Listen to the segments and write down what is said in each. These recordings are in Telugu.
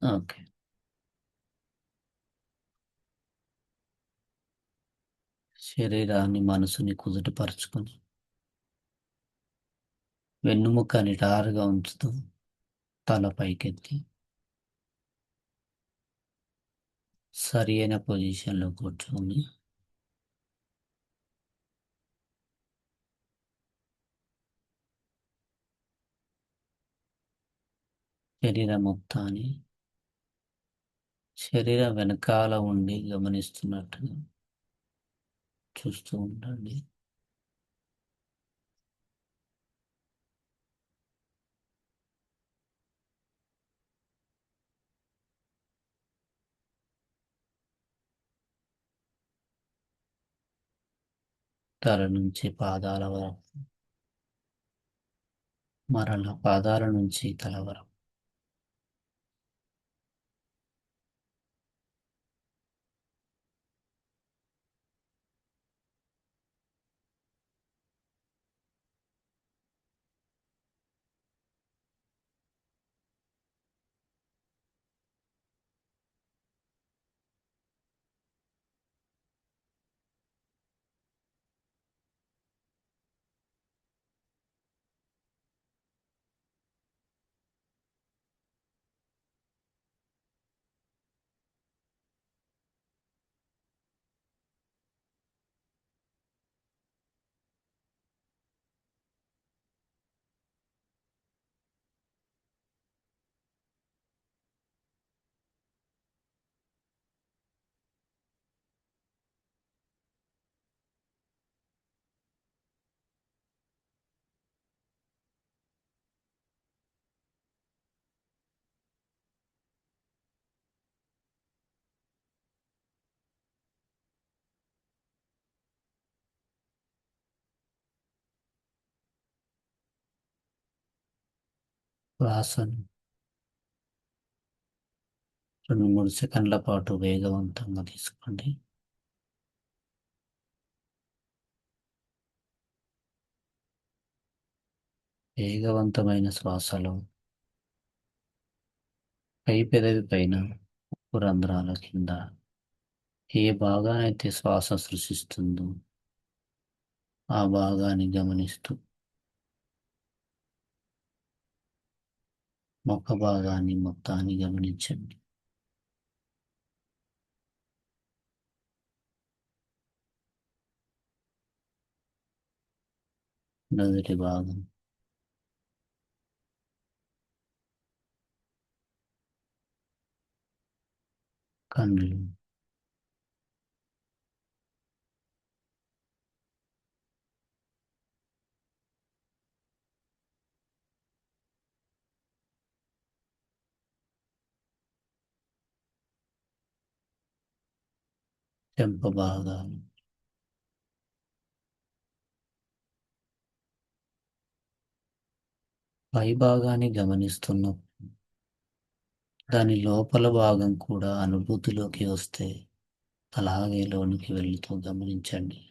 ఓకే. శరీరాన్ని, మనసుని కుదుటపరుచుకొని, వెన్నుముక నిటారుగా ఉంచుతూ, తల పైకెత్తి, సరియైన పొజిషన్‌లో కూర్చొని, శరీరం మొత్తాన్ని శరీరం వెనకాల ఉండి గమనిస్తున్నట్టుగా చూస్తూ ఉండండి. తల నుంచి పాదాల వరకు, మరలా పాదాల నుంచి తల వరకు. శ్వాసను 2, 3 సెకన్ల పాటు వేగవంతంగా తీసుకోండి. వేగవంతమైన శ్వాసలో పై పెదవి పైన, ముక్కు రంధ్రాల కింద ఏ భాగానైతే శ్వాస సృశిస్తుందో ఆ భాగాన్ని గమనిస్తూ, ముఖ భాగాన్ని మొత్తాన్ని గమనించండి. నుదుటి భాగం, కన్నులు, చెంప భాగాలు, పై భాగాన్ని గమనిస్తున్నప్పుడు దాని లోపల భాగం కూడా అనుభూతిలోకి వస్తే అలాగే లోనికి వెళుతూ గమనించండి.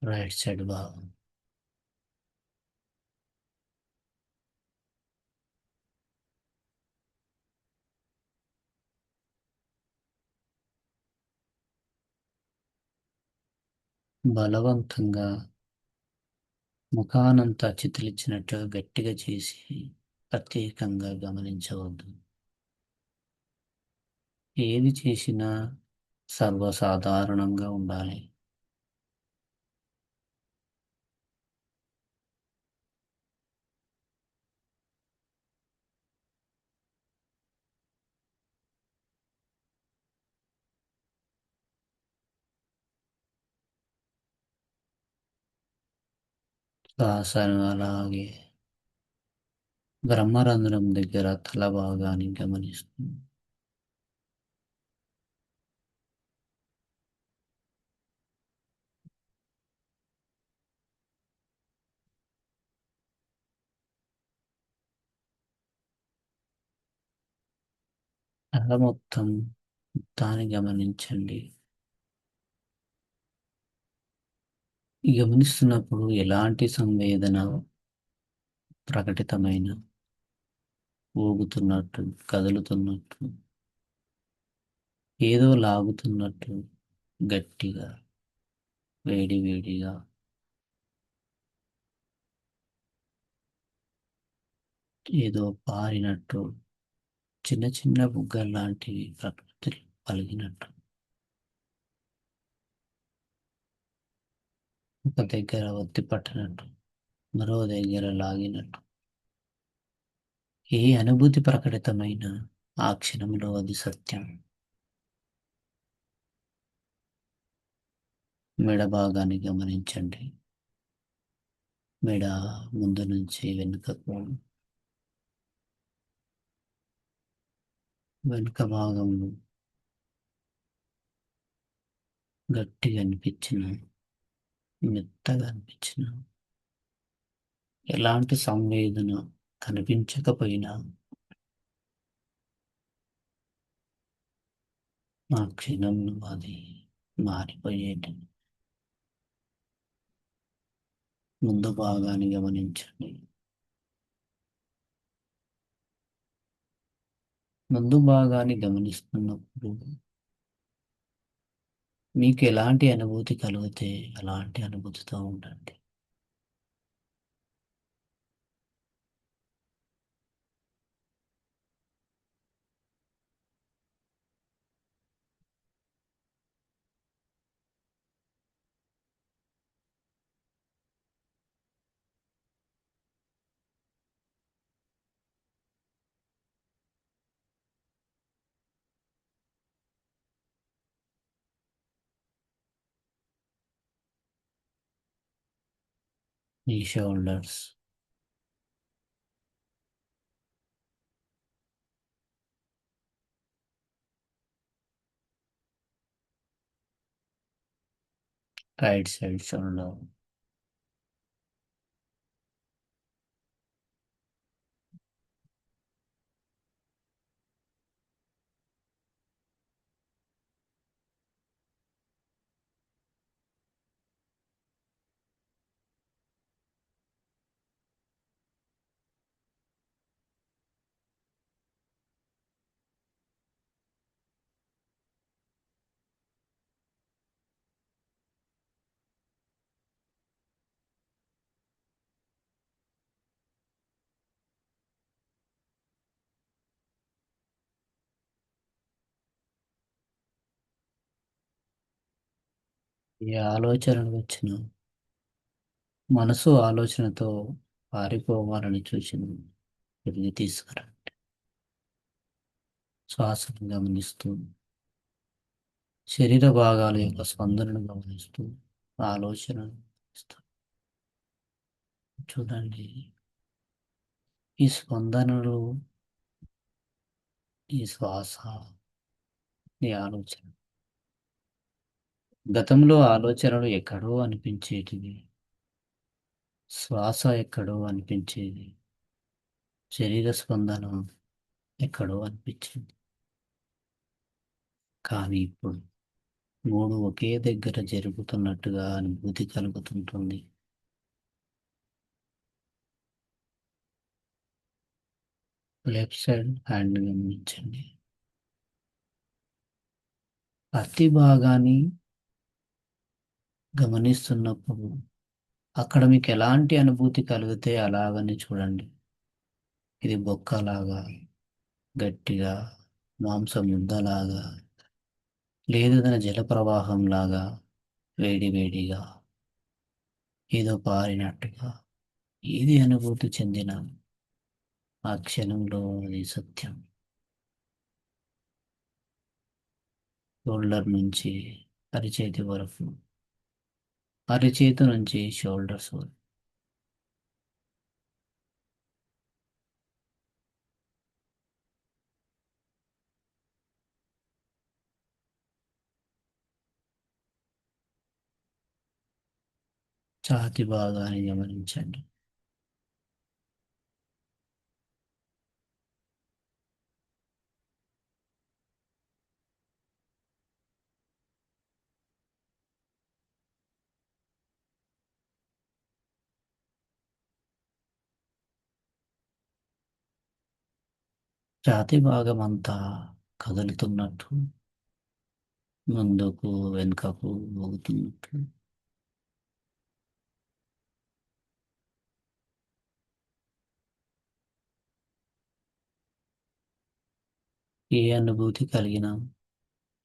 రైట్ సైడ్ భాగం, బలవంతంగా ముఖానంతా చితిలిచ్చినట్టుగా గట్టిగా చేసి ప్రత్యేకంగా గమనించవద్దు. ఏది చేసినా సర్వసాధారణంగా ఉండాలి. శ్వాసను అలాగే బ్రహ్మరంధ్రం దగ్గర తల భాగాన్ని గమనిస్తుంది. తల మొత్తాన్ని గమనించండి. ఈ గమనిస్తున్నప్పుడు ఎలాంటి సంవేదన ప్రకటితమైన ఊగుతున్నట్టు, కదులుతున్నట్టు, ఏదో లాగుతున్నట్టు, గట్టిగా, వేడివేడిగా, ఏదో పారినట్టు, చిన్న చిన్న బుగ్గల్లాంటివి ప్రకృతిలో పలిగినట్టు, ఒక దగ్గర ఒత్తి పట్టినట్టు, మరో దగ్గర లాగినట్టు. ఏ అనుభూతి ప్రకటితమైన ఆ క్షణంలో అది సత్యం. మెడ భాగాన్ని గమనించండి. మెడ ముందు నుంచి వెనుకకు, వెనుక భాగంలో గట్టిగా అనిపించిన, మెత్తగా అనిపించిన, ఎలాంటి సంవేదన కనిపించకపోయినా ఆ క్షణంలో అది మారిపోయేటి. ముందు భాగాన్ని గమనించండి. ముందు భాగాన్ని గమనిస్తున్నప్పుడు మీకు ఎలాంటి అనుభూతి కలిగితే అలాంటి అనుభూతితో ఉండండి. మీ షోల్డర్స్, రైట్ సైడ్ షోల్డర్, ఏ ఆలోచనలు వచ్చినా మనసు ఆలోచనతో పారిపోవాలని చూసింది తిరిగి తీసుకురా. శ్వాసను గమనిస్తూ, శరీర భాగాల యొక్క స్పందనను గమనిస్తూ, ఆలోచనను గమనిస్తూ చూడండి. ఈ స్పందనలు, ఈ శ్వాస, ఈ ఆలోచన. గతంలో ఆలోచనలు ఎక్కడో అనిపించేటివి, శ్వాస ఎక్కడో అనిపించేది, శరీర స్పందన ఎక్కడో అనిపించింది. కానీ ఇప్పుడు మూడు ఒకే దగ్గర జరుగుతున్నట్టుగా అనుభూతి కలుగుతుంటుంది. లెఫ్ట్ సైడ్ హ్యాండ్ గమనించండి. ప్రతి భాగాన్ని గమనిస్తున్నప్పుడు అక్కడ మీకు ఎలాంటి అనుభూతి కలిగితే అలాగని చూడండి. ఇది బొక్కలాగా, గట్టిగా, మాంసం ముద్దలాగా, లేదు తన జలప్రవాహం లాగా, వేడి వేడిగా, ఏదో పారినట్టుగా, ఏది అనుభూతి చెందిన ఆ క్షణంలో అది సత్యం. షోల్డర్ నుంచి అరిచేతి వరకు, అరిచేతి నుంచి షోల్డర్స్ వరకు, ఛాతి భాగాన్ని గమనించండి. ఛాతీ భాగం అంతా కదులుతున్నట్టు, ముందుకు వెనుకకు ఊగుతున్నట్టు. ఏ అనుభూతి కలిగినా,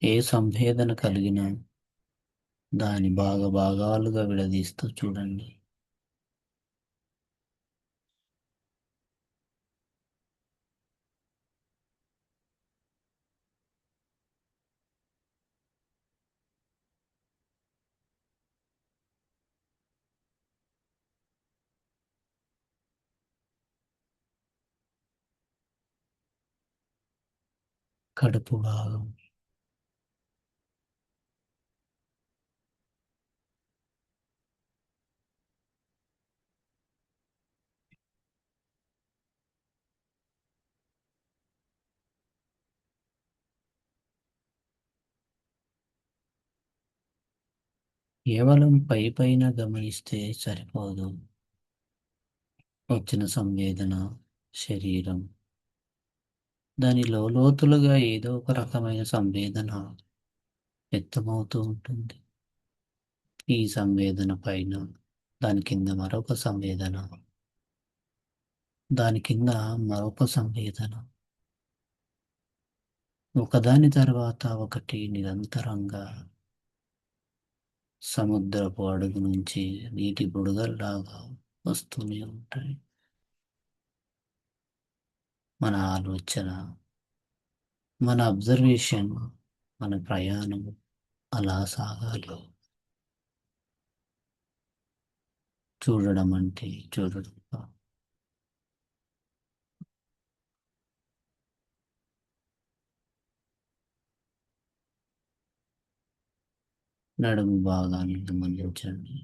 ఏ సంవేదన కలిగినా దాని భాగాలుగా విడదీస్తూ చూడండి. కడుపు భాగం, కేవలం పైన గమనిస్తే సరిపోదు. వచ్చిన సంవేదన, శరీరం, దాని లోతులుగా ఏదో ఒక రకమైన సంవేదన వ్యక్తమవుతూ ఉంటుంది. ఈ సంవేదన పైన, దాని కింద మరొక సంవేదన, దాని కింద మరొక సంవేదన, ఒకదాని తర్వాత ఒకటి నిరంతరంగా సముద్రపు అడుగు నుంచి నీటి బుడగల్లాగా వస్తూనే ఉంటాయి. మన ఆలోచన, మన అబ్జర్వేషన్, మన ప్రయాణం అలా సాగాలి. చూడడం అంటే చూడడం కాదు. నడుము భాగాన్ని గమనించండి.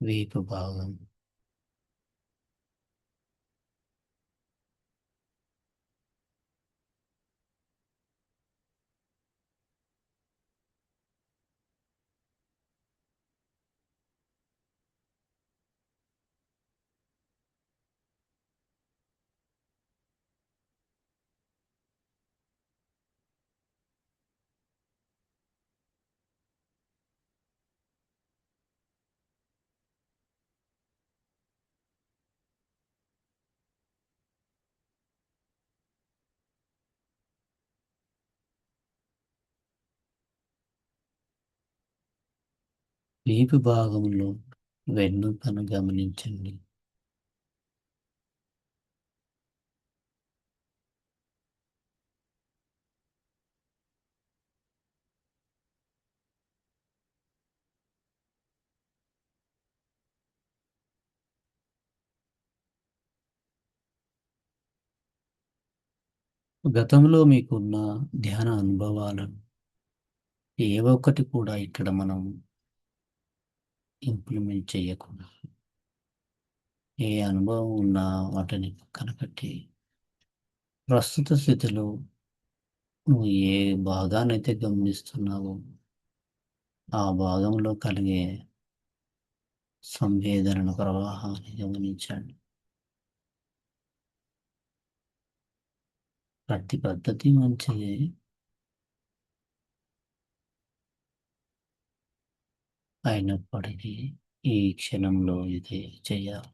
వీపు భాగం, వీపు భాగంలో వెన్నుకను గమనించండి. గతంలో మీకున్న ధ్యాన అనుభవాలను ఏ ఒక్కటి కూడా ఇక్కడ మనం ఇంప్లిమెంట్ చేయకుండా, ఏ అనుభవం ఉన్నా వాటిని పక్కన పెట్టి, ప్రస్తుత స్థితిలో నువ్వు ఏ భాగాన్నైతే గమనిస్తున్నావో ఆ భాగంలో కలిగే సంవేదన ప్రవాహాన్ని గమనించండి. ప్రతి పద్ధతి మంచిదే, అయినప్పటికీ ఈ క్షణంలో ఇదే చేయాలి.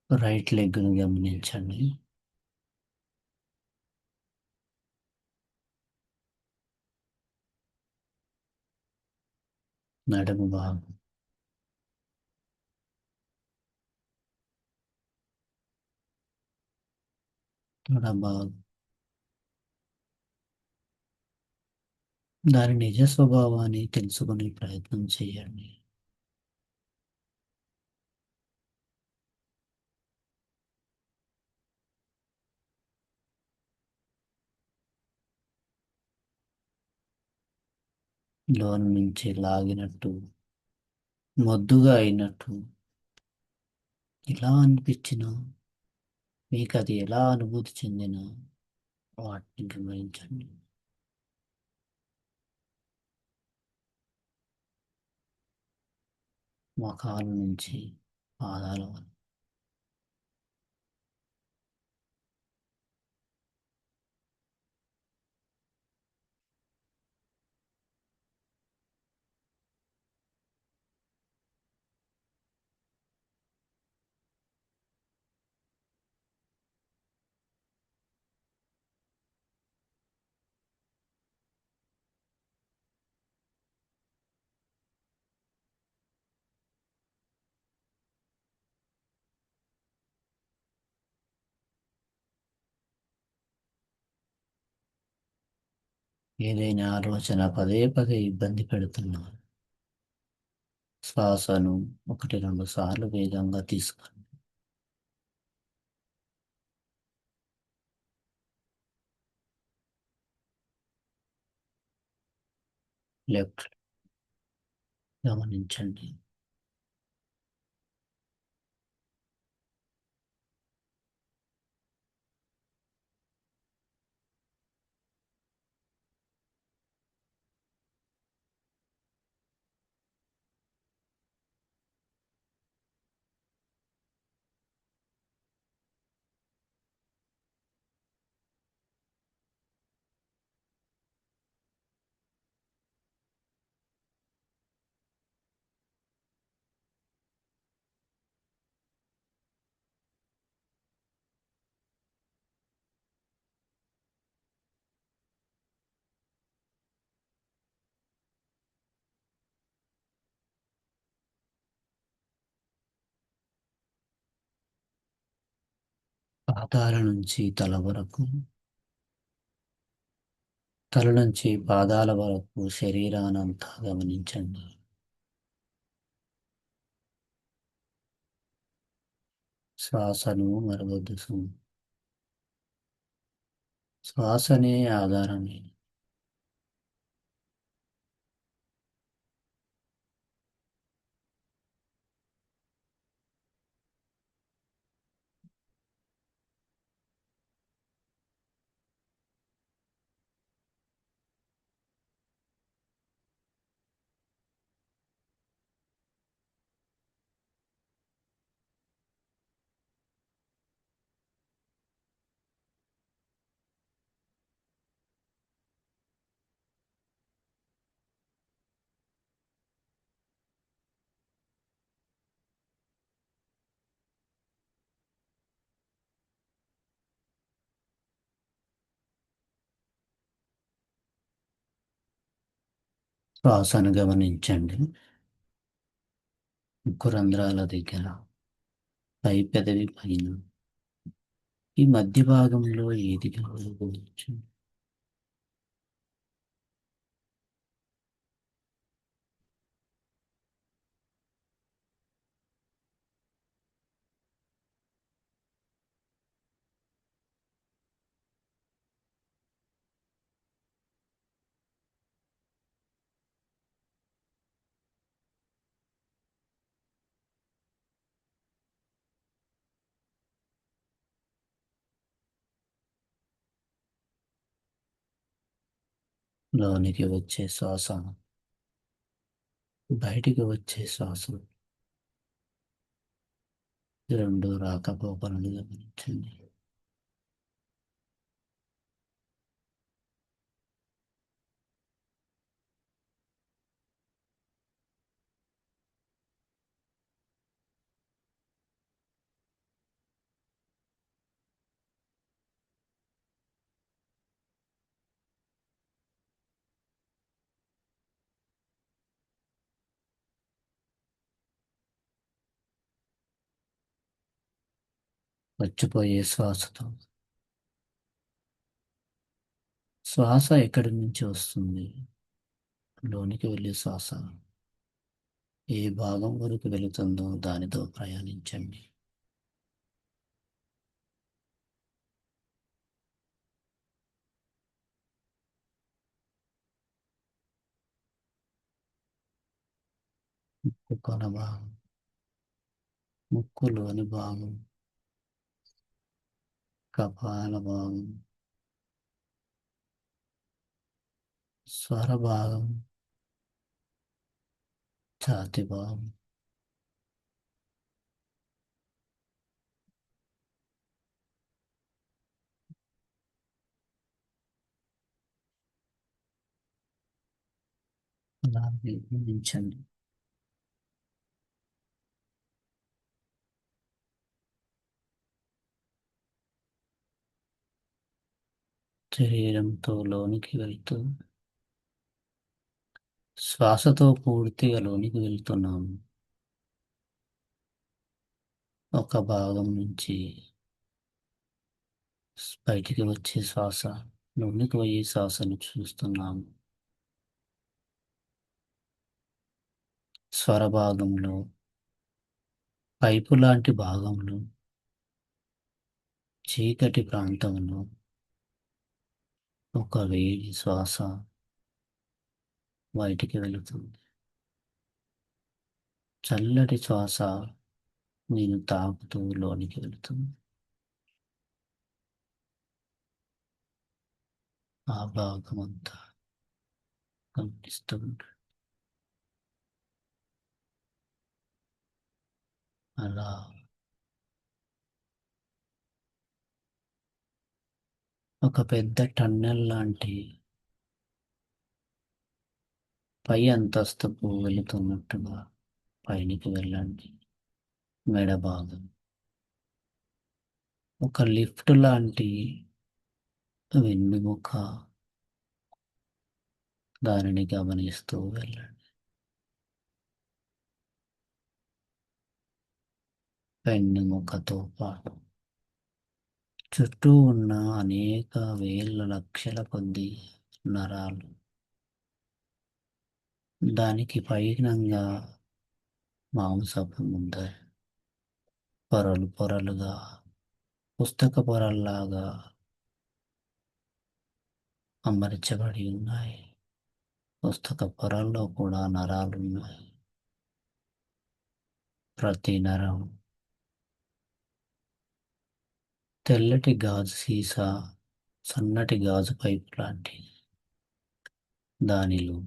రైట్ లెగ్ను గమనించండి. నడుము భాగం, తొడ భాగం, దాని నిజ స్వభావాన్ని తెలుసుకునే ప్రయత్నం చేయండి. లోన్ నుంచి లాగినట్టు, మొద్దుగా అయినట్టు ఇలా అనిపించిన, మీకు అది ఎలా అనుభూతి చెందిన వాటిని గమనించండి. మోకాల నుంచి పాదాల వరకు. ఏదైనా ఆలోచన పదే పదే ఇబ్బంది పెడుతున్నా, శ్వాసను 1, 2 సార్లు వేగంగా తీసుకోండి. లెఫ్ట్ గమనించండి. పాదాల నుంచి తల వరకు, తల నుంచి పాదాల వరకు శరీరానంతా గమనించండి. శ్వాసను మరవద్దు. శ్వాసనే ఆధారమే. శ్వాసను గమనించండి. ముక్కు రంధ్రాల దగ్గర, పై పెదవి పైన, ఈ మధ్య భాగంలో ఏది కలగవచ్చు. లోనికి వచ్చే శ్వాస, బయటికి వచ్చే శ్వాస, రెండు రాకపోకలను గమనించండి. వచ్చిపోయే శ్వాసతో, శ్వాస ఎక్కడి నుంచి వస్తుంది, లోనికి వెళ్ళే శ్వాస ఏ భాగం వరకు వెళుతుందో దానితో ప్రయాణించండి. ముక్కు భాగం, ముక్కులోని భాగం, కపాల భాగం, స్వర భాగం, ఛాతి భాగం, అలాగే గమనించండి. శరీరంతో లోనికి వెళ్తూ శ్వాసతో పూర్తిగా లోనికి వెళ్తున్నాము. ఒక భాగం నుంచి బయటికి వచ్చే శ్వాస, లోనికి పోయే శ్వాసను చూస్తున్నాము. స్వర భాగంలో పైపు లాంటి భాగంలో చీకటి ప్రాంతంలో ఒక వేడి శ్వాస బయటికి వెళుతుంది. చల్లటి శ్వాస నేను తాకుతూ లోనికి వెళుతుంది. ఆ భాగం అంతా కనిపిస్తుంది. అలా ఒక పెద్ద టన్నెల్ లాంటి పై అంతస్తుకు వెళుతున్నట్టుగా పైనికి వెళ్ళండి. మెడ భాగం ఒక లిఫ్ట్ లాంటి వెన్నెముక, దానిని గమనిస్తూ వెళ్ళండి. వెన్నెముకతో పాటు చుట్టూ ఉన్న అనేక వేల లక్షల కొద్ది నరాలు, దానికి పైనంగా మాంసపు ముద్ద, పొరలు పొరలుగా పుస్తక పొరల్లాగా అమర్చబడి ఉన్నాయి. పుస్తక పొరల్లో కూడా నరాలు ఉన్నాయి. ప్రతి నరం తెల్లటి గాజు సీసా, సన్నటి గాజు పైపు లాంటి. దానిలో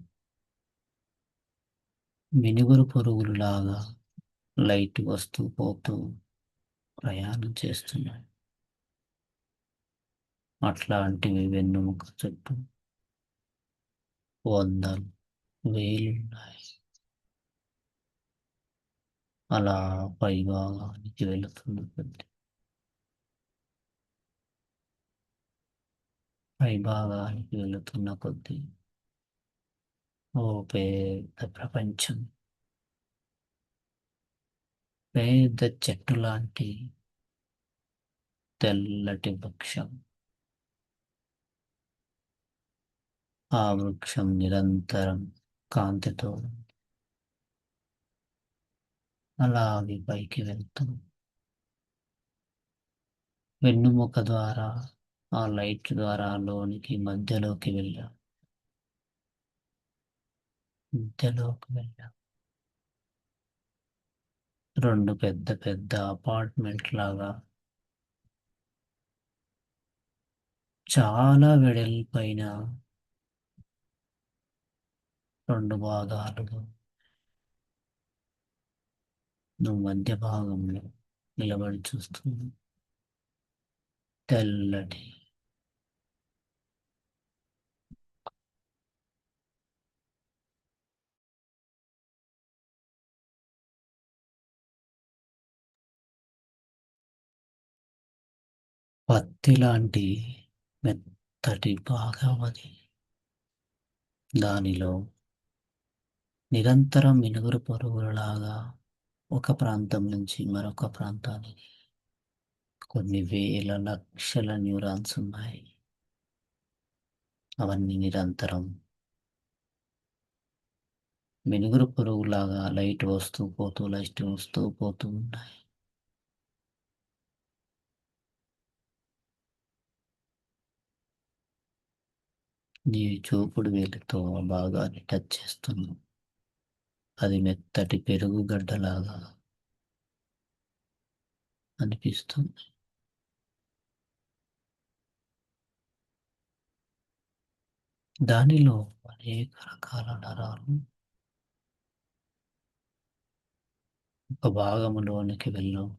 మినుగురు పురుగులు లాగా లైట్ వస్తూ పోతూ ప్రయాణం చేస్తున్నాయి. అట్లాంటివి వెన్నెముక చుట్టూ వందలు వేలున్నాయి. అలా పైభాగానికి వెళుతున్న కొద్ది, పైభాగానికి వెళుతున్న కొద్ది ఓ పెద్ద ప్రపంచం, పెద్ద చెట్టు లాంటి తెల్లటి వృక్షం. ఆ వృక్షం నిరంతరం కాంతితో అలాగే పైకి వెళ్తూ వెన్నుముక ద్వారా ఆ లైట్ ద్వారా లోనికి మధ్యలోకి వెళ్ళాం. మధ్యలోకి వెళ్ళాం. రెండు పెద్ద పెద్ద అపార్ట్మెంట్ లాగా చాలా వెడల్పైన రెండు భాగాలుగా నువ్వు మధ్య భాగంలో నిలబడి చూస్తుంది. తెల్లటి పత్తి లాంటి మెత్తటి భాగం అది. దానిలో నిరంతరం మినుగురు పొరుగులాగా ఒక ప్రాంతం నుంచి మరొక ప్రాంతానికి కొన్ని వేల లక్షల న్యూరాన్స్ ఉన్నాయి. అవన్నీ నిరంతరం మినుగురు పురుగులాగా లైట్ వస్తూ పోతూ, లైట్ వస్తూ పోతూ ఉన్నాయి. నీ చూపుడు వేలితో ఆ భాగాన్ని టచ్ చేస్తున్నావు. అది మెత్తటి పెరుగు గడ్డలాగా అనిపిస్తుంది. దానిలో అనేక రకాల నరాలు ఒక భాగములోనికి వెళ్ళవు.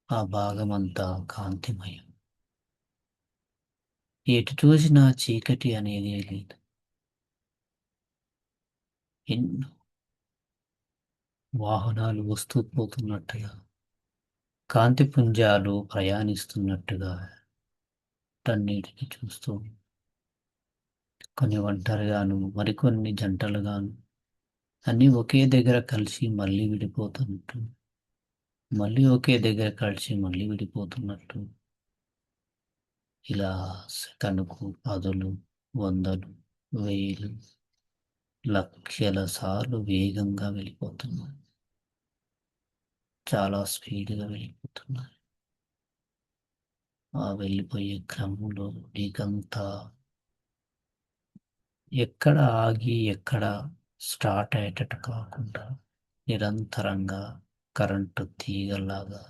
ఆ భాగమంతా కాంతిమయం. ఎటు చూసినా చీకటి అనేది లేదు. ఎన్నో వాహనాలు వస్తూ పోతున్నట్టుగా, కాంతి పుంజాలు ప్రయాణిస్తున్నట్టుగా వీటన్నిటిని చూస్తూ, కొన్ని ఒంటరిగాను, మరికొన్ని జంటలుగాను, అన్నీ ఒకే దగ్గర కలిసి మళ్ళీ విడిపోతున్నట్టు, మళ్ళీ ఒకే దగ్గర కలిసి మళ్ళీ విడిపోతున్నట్టు, ఇలా సెకనుకు పదులు, వందలు, వేలు, లక్షల సార్లు వేగంగా వెళ్ళిపోతున్నాయి. చాలా స్పీడ్‌గా వెళ్ళిపోతున్నాయి. ఆ వెళ్ళిపోయే క్రమంలో నీకంతా ఎక్కడ ఆగి, ఎక్కడ స్టార్ట్ అయ్యేటట్టు కాకుండా నిరంతరంగా కరెంటు తీగల్లాగా,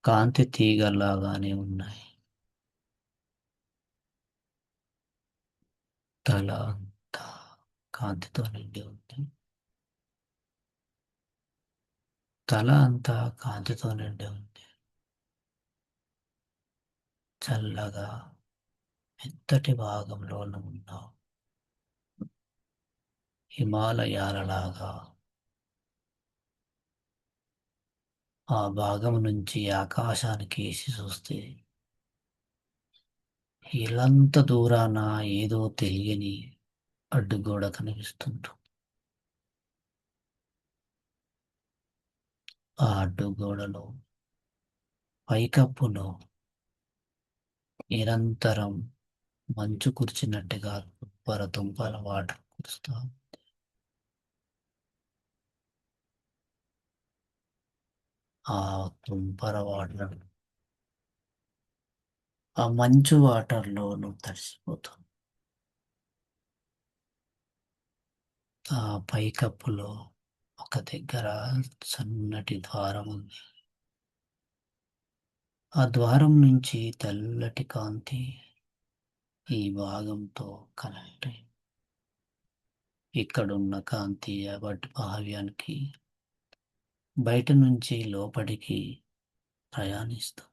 కాంతి తీగల్లాగానే ఉన్నాయి. తల అంతా కాంతితో నిండి ఉంది. తల అంతా కాంతితో నిండి ఉంది. చల్లగా మెత్తటి భాగంలో ఉన్నావు. హిమాలయాలలాగా ఆ భాగం నుంచి ఆకాశానికేసి చూస్తే ఇల్లంత దూరాన ఏదో తెలియని అడ్డుగోడ కనిపిస్తుంటుంది. ఆ అడ్డుగోడలో పైకప్పులో నిరంతరం మంచు కురిచినట్టుగా తుంపర తుంపర వాటర్ కురుస్తా. ఆ తుంపర వాటర్, ఆ మంచు వాటర్‌లో నువ్వు తడిసిపోతావు. ఆ పైకప్పులో ఒక దగ్గర సన్నటి ద్వారం ఉంది. ఆ ద్వారం నుంచి తెల్లటి కాంతి ఈ భాగంతో కనెక్ట్ అయి, ఇక్కడున్న కాంతి అబడ్ భావ్యానికి బయట నుంచి లోపలికి ప్రయాణిస్తాం.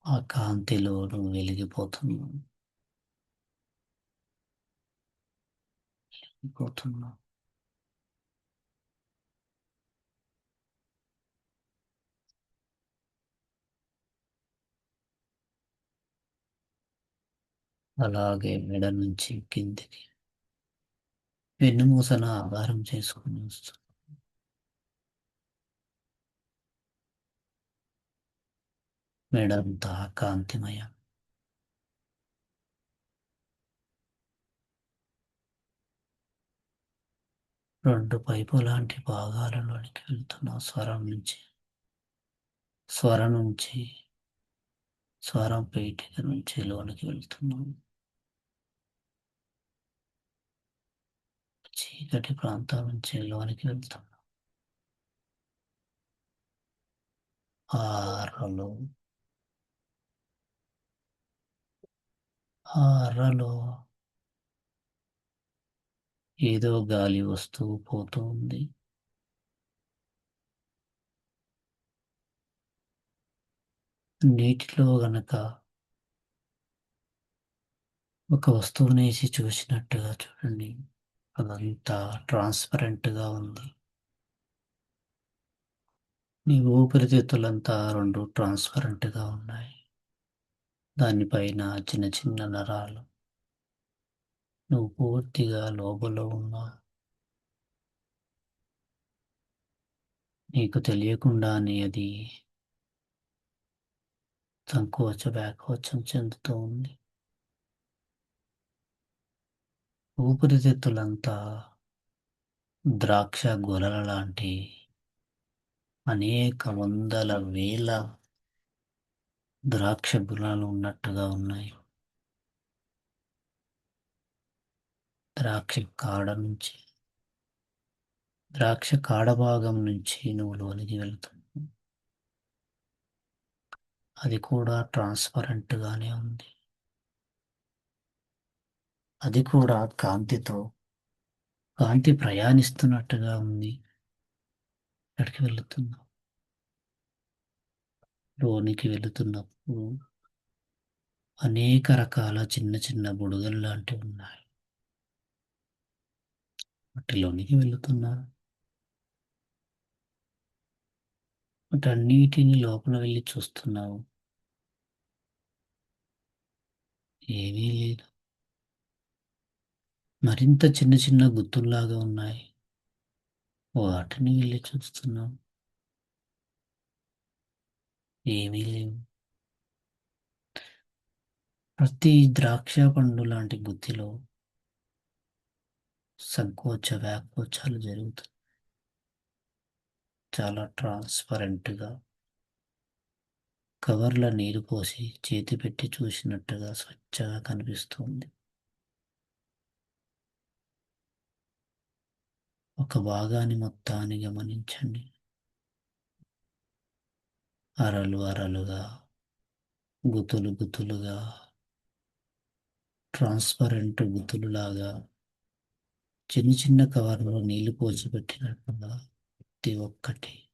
ఆ కాంతిలో నువ్వు వెలిగిపోతున్నావు. పోతున్నావు. అలాగే మెడ నుంచి కిందికి వెన్నుమూసన ఆధారం చేసుకుని వస్తూ మెడంతా కాంతిమయం. రెండు పైపు లాంటి భాగాలలోనికి వెళ్తున్నావు. స్వరం నుంచి స్వరం పీఠిక నుంచి లోనికి వెళ్తున్నావు. చీకటి ప్రాంతం నుంచి లోనికి వెళ్తున్నావు. ఆ అర్రలో ఆ అర్రలో ఏదో గాలి వస్తూ పోతూ ఉంది. నీటిలో గనక ఒక వస్తువునేసి చూసినట్టుగా చూడండి. అదంతా ట్రాన్స్‌పరెంట్‌గా ఉంది. నీ ఊపిరితిత్తులంతా 2 ట్రాన్స్‌పరెంట్‌గా ఉన్నాయి. దానిపైన చిన్న చిన్న నరాలు. నువ్వు పూర్తిగా లోపల ఉన్నావు. నీకు తెలియకుండానే అది వ్యాకోచం చెందుతూ ఉంది. ఊపిరితిత్తులంతా ద్రాక్ష గొలల లాంటి అనేక వందల వేల ద్రాక్ష గుణాలు ఉన్నట్టుగా ఉన్నాయి. ద్రాక్ష కాడ నుంచి ద్రాక్ష కాడ భాగం నుంచి నువ్వు లోనికి వెళ్తావు. అది కూడా ట్రాన్స్పరెంట్ గానే ఉంది. అది కూడా కాంతి ప్రయాణిస్తున్నట్టుగా ఉంది. ఎక్కడికి వెళుతున్నావు? లోనికి వెళుతున్నప్పుడు అనేక రకాల చిన్న చిన్న బుడగలు లాంటివి ఉన్నాయి. వాటిలోనికి వెళుతున్నారు. వాటన్నిటిని లోపల వెళ్ళి చూస్తున్నావు. ఏమీ లేదు. మరింత చిన్న చిన్న గుత్తుల్లాగా ఉన్నాయి. వాటిని వెళ్ళి చూస్తున్నావు. ఏమీ లేవు. ప్రతి ద్రాక్ష పండు లాంటి గుత్తిలో సంకోచ వ్యాకోచాలు జరుగుతాయి. చాలా ట్రాన్స్పరెంట్గా కవర్ల నీరు పోసి చేతి పెట్టి చూసినట్టుగా స్వచ్ఛగా కనిపిస్తుంది. ఒక భాగాన్ని మొత్తాన్ని గమనించండి. అరలు అరలుగా, గుతులు గుతులుగా, ట్రాన్స్పరెంట్ గుతులులాగా చిన్న చిన్న కవర్లో నీళ్లు పోసి పెట్టినట్టుగా ప్రతి ఒక్కటి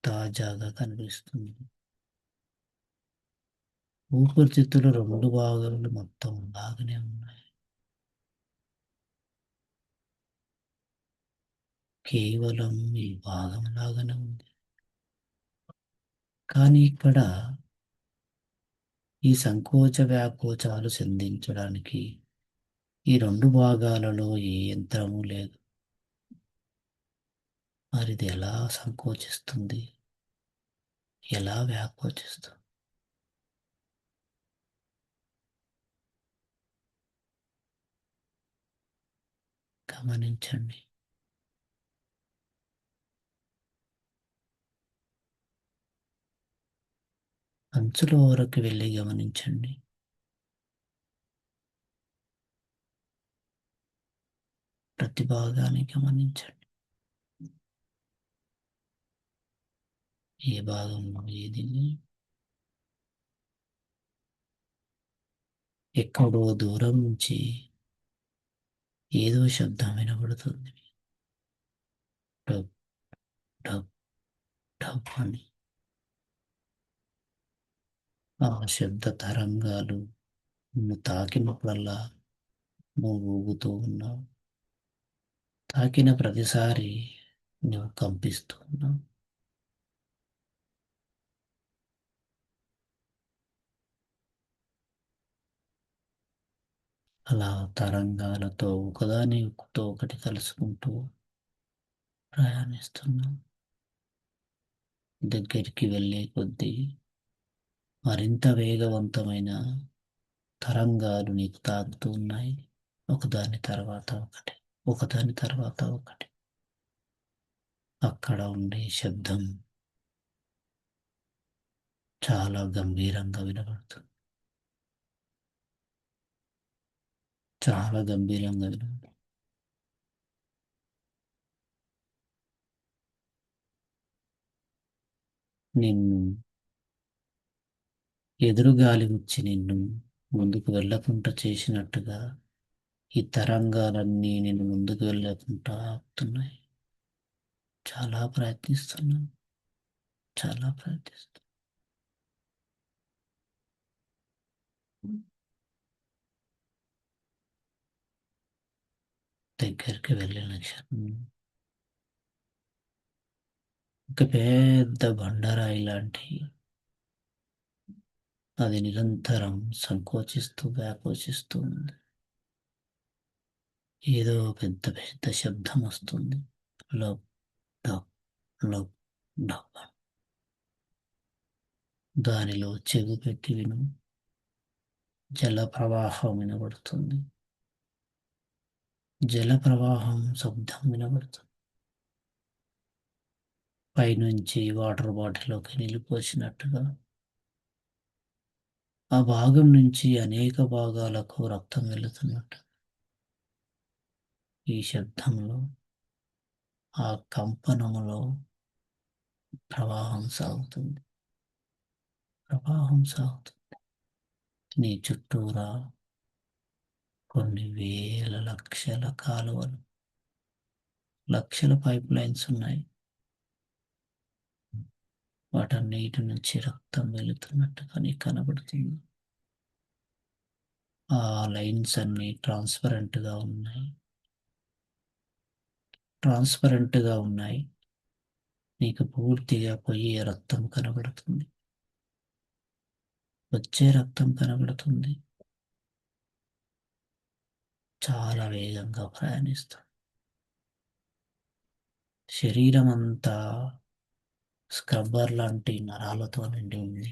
తాజాగా కనిపిస్తుంది. ఊపిరితిత్తులు రెండు భాగాలు మొత్తం బాగానే ఉన్నాయి. కేవలం ఈ భాగం లాగానే ఉంది. కానీ ఇక్కడ ఈ సంకోచ వ్యాకోచాలు సంధించడానికి ఈ రెండు భాగాలలో ఏ యంత్రము లేదు. మరిది ఎలా సంకోచిస్తుంది? ఎలా వ్యాకోచిస్తుంది? గమనించండి. అంచుల వరకు వెళ్ళి గమనించండి. ప్రతి భాగాన్ని గమనించండి. ఏ భాగంలో ఏది ఎక్కడో దూరం నుంచి ఏదో శబ్దం వినబడుతుంది. డబ్ డబ్ డబ్ అని. ఆ శబ్ద తరంగాలు నువ్వు తాకినప్పుడల్లా నువ్వు ఊగుతూ ఉన్నావు. తాకిన ప్రతిసారి నువ్వు కంపిస్తూ ఉన్నావు. అలా తరంగాలతో ఒకదానితో ఒకటి కలుసుకుంటూ ప్రయాణిస్తున్నావు. దగ్గరికి వెళ్ళే కొద్దీ మరింత వేగవంతమైన తరంగాలు నీకు తాకుతూ ఉన్నాయి. ఒకదాని తర్వాత ఒకటి, ఒకదాని తర్వాత ఒకటి. అక్కడ ఉండే శబ్దం చాలా గంభీరంగా వినబడుతుంది. చాలా గంభీరంగా వినబడుతుంది. నిన్ను ఎదురుగాలి వచ్చి నిన్ను ముందుకు వెళ్ళకుండా చేసినట్టుగా ఈ తరంగాలన్నీ నేను ముందుకు వెళ్ళకుండా ఆపుతున్నాయి. చాలా ప్రయత్నిస్తున్నాను. చాలా ప్రయత్నిస్తున్నాను. దగ్గరికి వెళ్ళిన క్షణం ఒక పెద్ద బండరాయి లాంటి అది నిరంతరం సంకోచిస్తూ వ్యాకోచిస్తూ ఉంది. ఏదో పెద్ద పెద్ద శబ్దం వస్తుంది. Lub dub lub dub. దానిలో చెవి పెట్టి విను. జల ప్రవాహం వినబడుతుంది. జల ప్రవాహం శబ్దం వినబడుతుంది. పైనుంచి వాటర్ బాటిల్లోకి నీళ్ళు పోసినట్టుగా ఆ భాగం నుంచి అనేక భాగాలకు రక్తం వెళుతున్నట్టు ఈ శబ్దంలో, ఆ కంపనములో ప్రవాహం సాగుతుంది. ప్రవాహం సాగుతుంది. నీ చుట్టూరా కొన్ని వేల లక్షల కాలువలు, లక్షల పైప్ లైన్స్ ఉన్నాయి. వాటన్నిటి నుంచి రక్తం వెళుతున్నట్టుగా నీకు కనబడుతుంది. ఆ లైన్స్ అన్ని ట్రాన్స్పరెంట్గా ఉన్నాయి. ట్రాన్స్పరెంట్గా ఉన్నాయి. నీకు పూర్తిగా పోయే రక్తం కనబడుతుంది. వచ్చే రక్తం కనబడుతుంది. చాలా వేగంగా ప్రయాణిస్తుంది. శరీరం అంతా స్క్రబ్బర్ లాంటి నరాలతో నిండి ఉంది.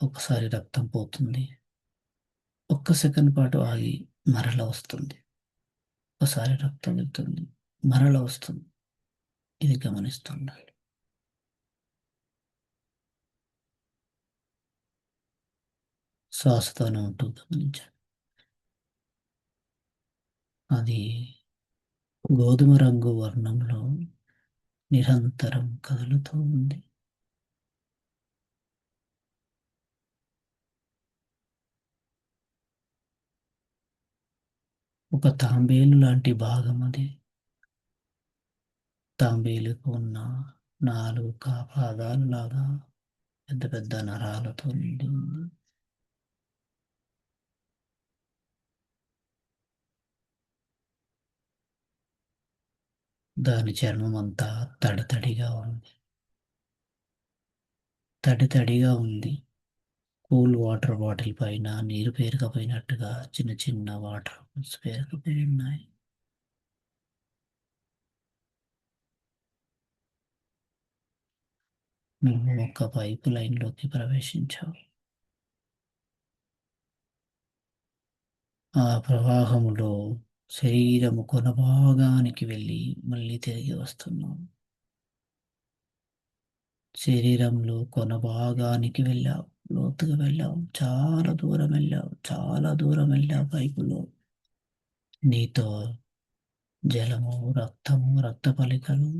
ఒకసారి రక్తం పోతుంది, ఒక్క సెకండ్ పాటు ఆగి మరల వస్తుంది. ఒకసారి రక్తం వెళ్తుంది, మరల వస్తుంది. ఇది గమనిస్తుండాలి. శ్వాసతోనే ఉంటూ గమనించండి. అది గోధుమ రంగు వర్ణంలో నిరంతరం కదులుతూ ఉంది. ఒక తాంబేలు లాంటి భాగం అది. తాంబేలుకు ఉన్న నాలుగు పాదాలు లాగా పెద్ద పెద్ద నరాలతో నిండి ఉంది. దాని చర్మం అంతా తడితడిగా ఉంది. తడితడిగా ఉంది. కూల్ వాటర్ బాటిల్ పైన నీరు పేరుకపోయినట్టుగా చిన్న చిన్న వాటర్ పేరుకపోయి ఉన్నాయి. నువ్వు ఒక పైపు లైన్లోకి ప్రవేశించావు. ఆ ప్రవాహములో శరీరము కొన భాగానికి వెళ్ళి మళ్ళీ తిరిగి వస్తున్నావు. శరీరంలో కొన భాగానికి వెళ్ళావు. లోతుగా వెళ్ళావు. చాలా దూరం వెళ్ళావు. చాలా దూరం వెళ్ళావు. పైపులో నీతో జలము, రక్తము, రక్త ఫలికలు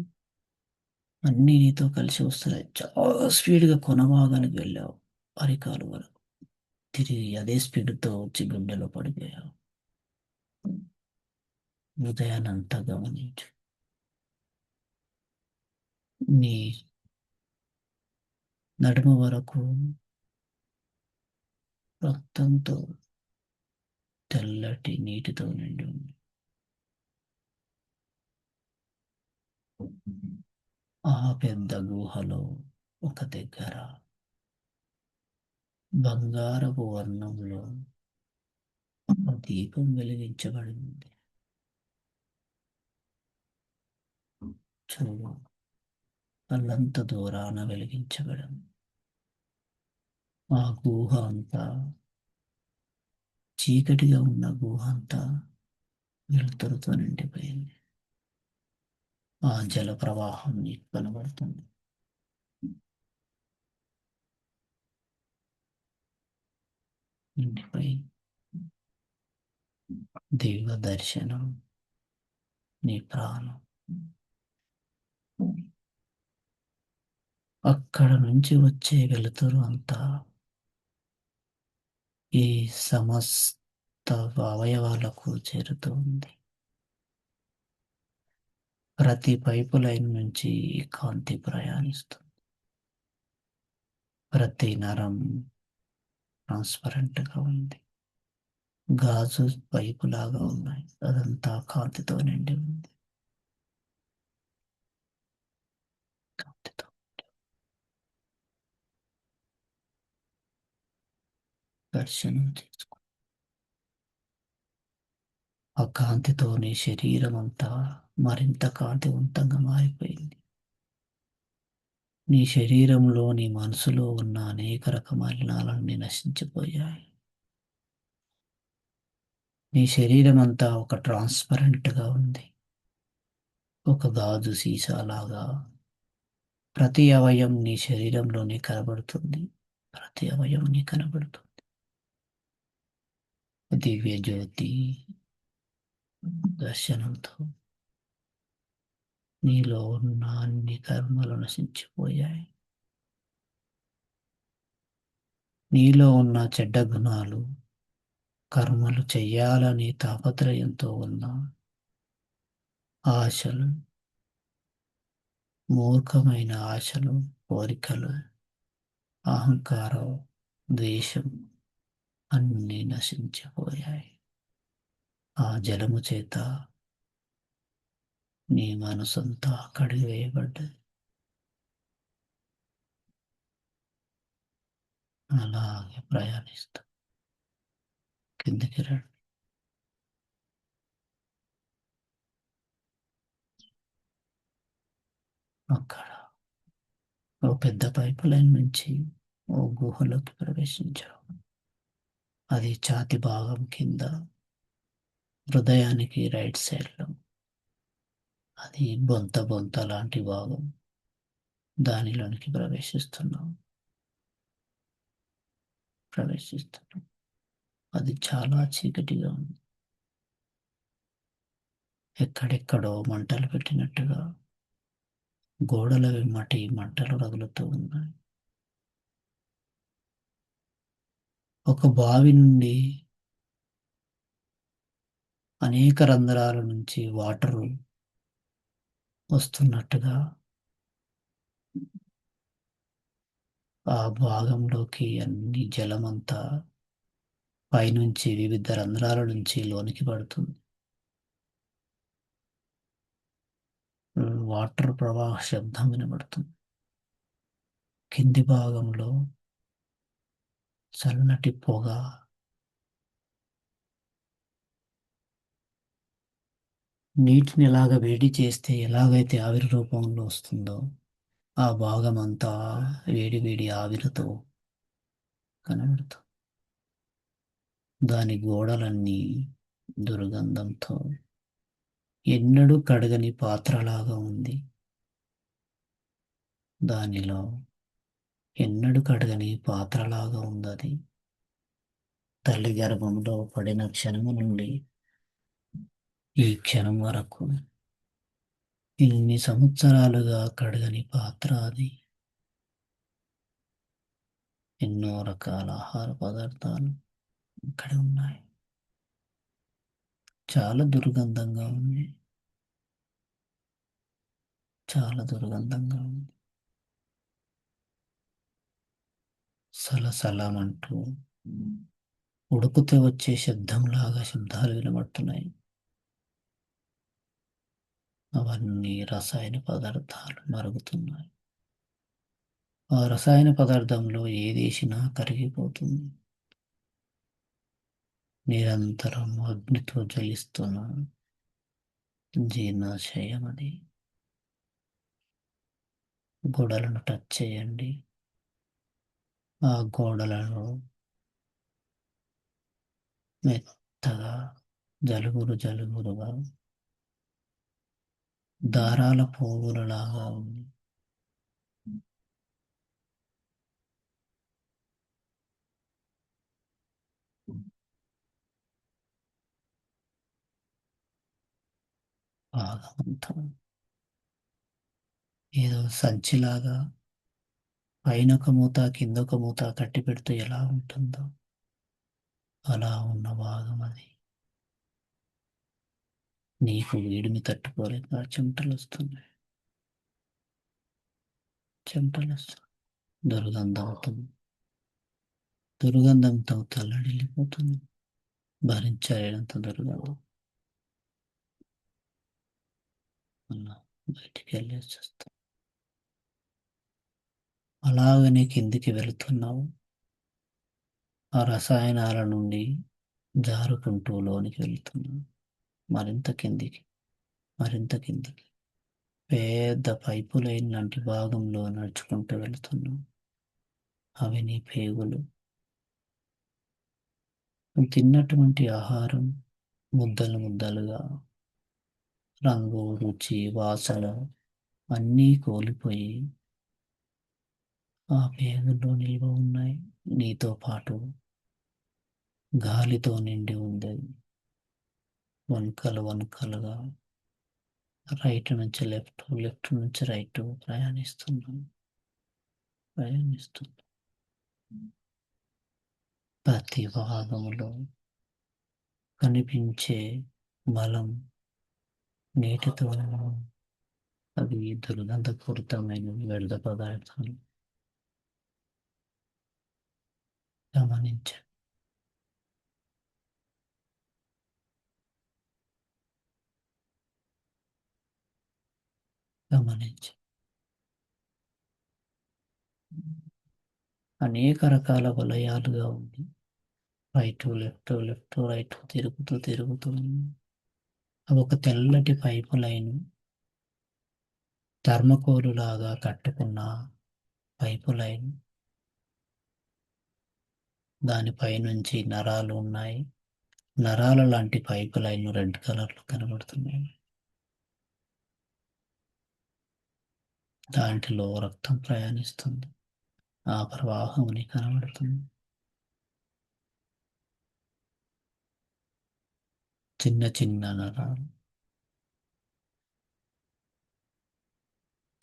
అన్నీ నీతో కలిసి వస్తున్నాయి. చాలా స్పీడ్గా కొన భాగానికి వెళ్ళావు. అరికాలు వరకు తిరిగి అదే స్పీడ్తో వచ్చి గుండెలో పడిపోయావు. హృదయాన్నంతా గమనించు. నీ నడుము వరకు రక్తంతో తెల్లటి నీటితో నిండి ఉంది. ఆ పెద్ద గుహలో ఒక దగ్గర బంగారపు వర్ణంలో ఒక దీపం వెలిగించబడింది. చూడు, అల్లంత దూరాన వెలిగించబడింది. ఆ గుహ అంతా చీకటిగా ఉన్న గుహ అంతా వెలుతురుతో నిండిపోయింది. ఆ జల ప్రవాహం నీకు కనబడుతుంది. నిండిపోయి దివ్య దర్శనం, నీ ప్రాణం. అక్కడ నుంచి వచ్చే వెలుతురు అంతా ఈ సమస్త అవయవాలకు చేరుతూ ఉంది. ప్రతి పైపు లైన్ నుంచి కాంతి ప్రయాణిస్తుంది. ప్రతి నరం ట్రాన్స్పరెంట్గా ఉంది. గాజు పైపు లాగా ఉన్నాయి. అదంతా కాంతితో నిండి ఉంది. కాంతితో దర్శనం చేసుకో. ఆ కాంతితో నీ శరీరం అంతా మరింత కాంతివంతంగా మారిపోయింది. నీ శరీరంలో, నీ మనసులో ఉన్న అనేక రకమైన మలినాలన్నీ నశించిపోయాయి. నీ శరీరం అంతా ఒక ట్రాన్స్పరెంట్గా ఉంది. ఒక గాజు సీసాలాగా ప్రతి అవయవం నీ శరీరంలోనే కనబడుతుంది. ప్రతి అవయవం నీ కనబడుతుంది. దివ్య జ్యోతి దర్శనంతో నీలో ఉన్న అన్ని కర్మలు నశించిపోయాయి. నీలో ఉన్న చెడ్డ గుణాలు, కర్మలు చెయ్యాలని తాపత్రయంతో ఉన్న ఆశలు, మూర్ఖమైన ఆశలు, కోరికలు, అహంకారం, ద్వేషం అన్నీ నశించిపోయాయి. ఆ జలము చేత నీ మనసంతా కడిగివేయబడ్డది. అలాగే ప్రయాణిస్తూ కిందికి రండి. అక్కడ ఓ పెద్ద పైపు లైన్ నుంచి ఓ గుహలోకి ప్రవేశించావు. అది ఛాతి భాగం కింద, హృదయానికి రైట్ సైడ్లో. అది బొంత బొంత లాంటి భాగం. దానిలోనికి ప్రవేశిస్తున్నాం. అది చాలా చీకటిగా ఉంది. ఎక్కడెక్కడో మంటలు పెట్టినట్టుగా గోడల వెమ్మటి మంటలు రగులుతూ ఉన్నాయి. ఒక బావి నుండి అనేక రంధ్రాల నుంచి వాటరు వస్తున్నట్టుగా ఆ భాగంలోకి అన్ని జలమంతా పైనుంచి వివిధ రంధ్రాల నుంచి లోనికి పడుతుంది. వాటర్ ప్రవాహ శబ్దం వినబడుతుంది. కింది భాగంలో చల్లటి పొగ, నీటిని ఎలాగ వేడి చేస్తే ఎలాగైతే ఆవిరి రూపంలో వస్తుందో ఆ భాగం అంతా వేడి వేడి ఆవిరితో కనబడుతుంది. దాని గోడలన్నీ దుర్గంధంతో ఎన్నడూ కడగని పాత్రలాగా ఉంది. దానిలో ఎన్నడూ కడగని పాత్రలాగా ఉంది. తల్లి గర్భంలో పడిన క్షణము నుండి ఈ క్షణం వరకు ఇన్ని సంవత్సరాలుగా కడగని పాత్ర అది. ఎన్నో రకాల ఆహార పదార్థాలు ఇక్కడ ఉన్నాయి. చాలా దుర్గంధంగా ఉంది. చాలా దుర్గంధంగా ఉంది. సలసలమంటూ ఉడుకుతూ వచ్చే శబ్దంలాగా శబ్దాలు వినబడుతున్నాయి. అవన్నీ రసాయన పదార్థాలు మరుగుతున్నాయి. ఆ రసాయన పదార్థంలో ఏదేసినా కరిగిపోతుంది. నిరంతరం అగ్నితో జ్వలిస్తున్న జీర్ణాశయం అది. గోడలను టచ్ చేయండి. ఆ గోడలను మెత్తగా జలుబురు జలుబురుగా దారాల పోగులలాగా ఉంది. భాగమంతా ఏదో సంచిలాగా పైన ఒక మూత కింద ఒక మూత కట్టి పెడితే ఎలా ఉంటుందో అలా ఉన్న భాగం అది. నీకు వేడిని తట్టుకోలేక చెమటలు వస్తున్నాయి. చెమటలు వస్తున్నాయి. దుర్గంధంతో తల్లడిల్లిపోతుంది. భరించలేనంత దుర్గంధం. అలా బయటికి వెళ్ళేసి వస్తాం. అలాగనే కిందికి వెళుతున్నావు. ఆ రసాయనాల నుండి జారుకుంటూ లోనికి వెళ్తున్నావు. మరింత కిందికి, మరింత కిందికి. పెద్ద పైపు లైన్ లాంటి భాగంలో నడుచుకుంటూ వెళుతున్నావు. అవి నీ పేగులు. నువ్వు తిన్నటువంటి ఆహారం ముద్దలు ముద్దలుగా రంగు, రుచి, వాసన అన్నీ కోల్పోయి ఆ పేగుల్లో నిల్వ ఉన్నాయి. నీతో పాటు గాలితో నిండి ఉంది. వణుకలు వణుకలుగా రైట్ నుంచి లెఫ్ట్, లెఫ్ట్ నుంచి రైట్ ప్రయాణిస్తున్నాం, ప్రయాణిస్తున్నాం. ప్రతి భాగంలో కనిపించే బలం నీటితో, అవి దుర్గంధపూరితమైన వ్యర్థ పదార్థాలు గమనించ గమనించ అనేక రకాల వలయాలుగా ఉంది. రైట్ లెఫ్ట్, లెఫ్ట్ రైట్ తిరుగుతూ తిరుగుతూ ఉంది. అవి ఒక తెల్లటి పైపు లైన్, థర్మకోలు లాగా కట్టుకున్న పైపు లైన్. దానిపై నుంచి నరాలు ఉన్నాయి. నరాల లాంటి పైపు లైన్లు రెడ్ కలర్లో కనబడుతున్నాయి. దాంట్లో రక్తం ప్రయాణిస్తుంది. ఆ ప్రవాహముని కనబడుతుంది. చిన్న చిన్న నరాలు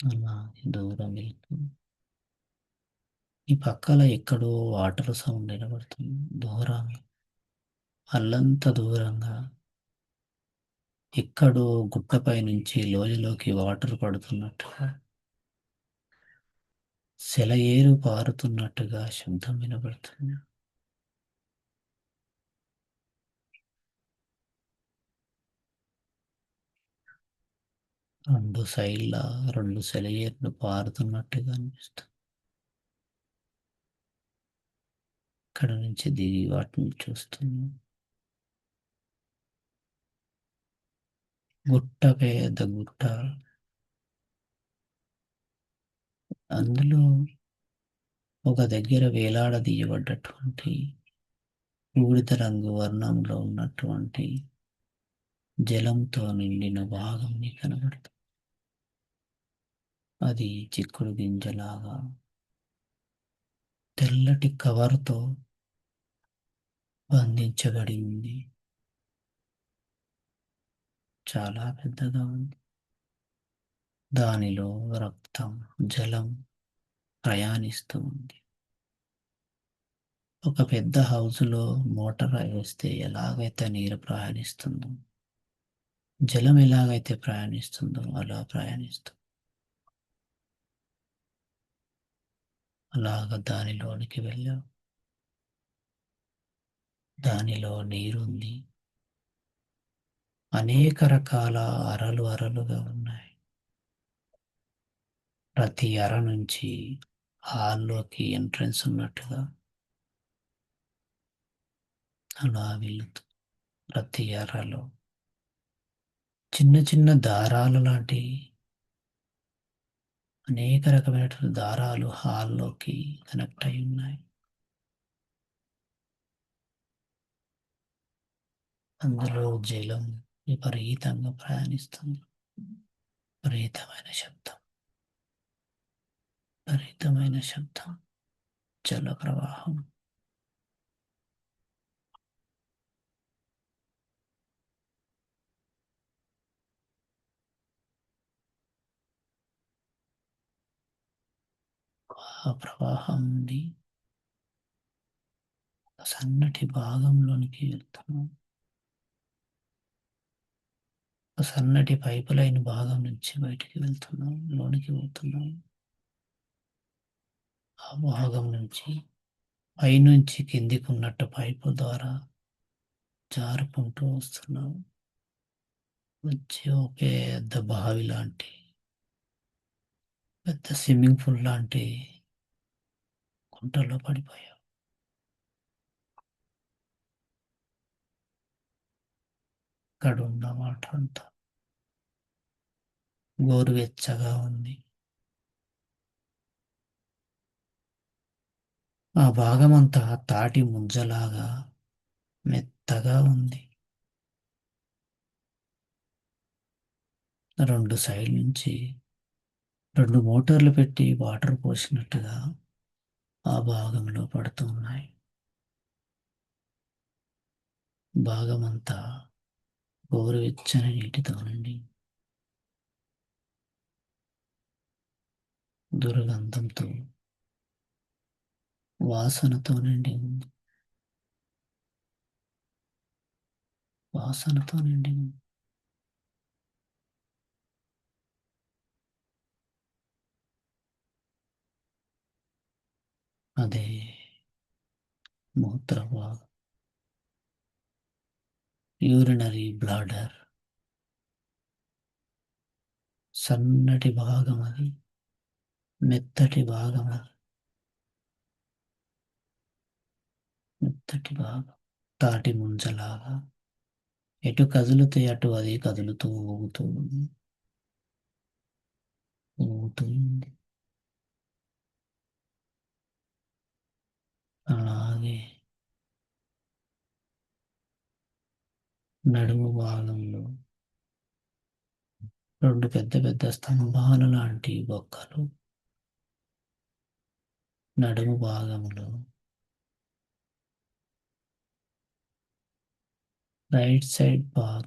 అలా దూరం వెళ్తుంది. ఈ పక్కల ఎక్కడో వాటర్ సౌండ్ వినబడుతుంది. దూరంగా, అల్లంత దూరంగా ఎక్కడో గుట్టపై నుంచి లోయలోకి వాటర్ పడుతున్నట్టుగా, సెలయేరు పారుతున్నట్టుగా శబ్దం వినబడుతుంది. రెండు సైడ్ల రెండు సెలయేర్లు పారుతున్నట్టుగా అనిపిస్తుంది. ఇక్కడ నుంచి దిగి వాటిని చూస్తున్నాం. గుట్ట, పేద గుట్ట, అందులో ఒక దగ్గర వేలాడదీయబడ్డటువంటి బూడిద రంగు వర్ణంలో ఉన్నటువంటి జలంతో నిండిన భాగం నీకు కనబడుతుంది. అది చిక్కుడు గింజలాగా తెల్లటి కవర్తో బంధించబడి ఉంది. చాలా పెద్దగా ఉంది. దానిలో రక్తం, జలం ప్రయాణిస్తూ ఉంది. ఒక పెద్ద హౌజులో మోటార్ వేస్తే ఎలాగైతే నీరు ప్రయాణిస్తుందో, జలం ఎలాగైతే ప్రయాణిస్తుందో అలా ప్రయాణిస్తుంది. అలాగ దానిలోనికి వెళ్ళాం. దానిలో నీరుంది. అనేక రకాల అరలు అరలుగా ఉన్నాయి. ప్రతి అర నుంచి హాల్లోకి ఎంట్రన్స్ ఉన్నట్టుగా అలా వెళుతూ ప్రతి అరలో చిన్న చిన్న దారాలు లాంటి అనేక రకమైనటువంటి దారాలు హాల్లోకి కనెక్ట్ అయి ఉన్నాయి. అందులో జలం విపరీతంగా ప్రయాణిస్తుంది. విపరీతమైన శబ్దం, విపరీతమైన శబ్దం, జల ప్రవాహం. ఆ ప్రవాహం నుండి సన్నటి భాగంలోనికి వెళ్తున్నాం. ఒక సన్నటి పైపు లైన్ భాగం నుంచి బయటికి వెళ్తున్నాం, లోనికి వెళ్తున్నాం. ఆ భాగం నుంచి పైనుంచి కిందికి ఉన్నట్టు పైపు ద్వారా జారుకుంటూ వస్తున్నాం. వచ్చి ఒక పెద్ద బావి లాంటి, పెద్ద స్విమ్మింగ్ పూల్ లాంటి కుంటలో పడిపోయాం. అక్కడ ఉన్న వాటర్ అంతా గోరువెచ్చగా ఉంది. ఆ భాగమంతా తాటి ముంజలాగా మెత్తగా ఉంది. రెండు సైడ్ నుంచి రెండు మోటార్లు పెట్టి వాటర్ పోసినట్టుగా ఆ భాగంలో పడుతూ ఉన్నాయి. భాగమంతా గోరువెచ్చని నీటితో నుండి దుర్గంధంతో వాసనతో నిండి ఉంది. వాసనతో నిండి ఉంది. అదే మూత్ర భాగం, యూరినరీ బ్లాడర్, సన్నటి భాగం అది, మెత్తటి భాగం అది, మెత్తటి భాగం, తాటి ముంజలాగా ఎటు కదులుతే అటు అది కదులుతూ ఊగుతూ ఉంది. ఊగుతూ ఉంది. అలాగే నడుము భాగంలో రెండు పెద్ద పెద్ద స్తంభాలు లాంటి బొక్కలు, నడుము భాగంలో రైట్ సైడ్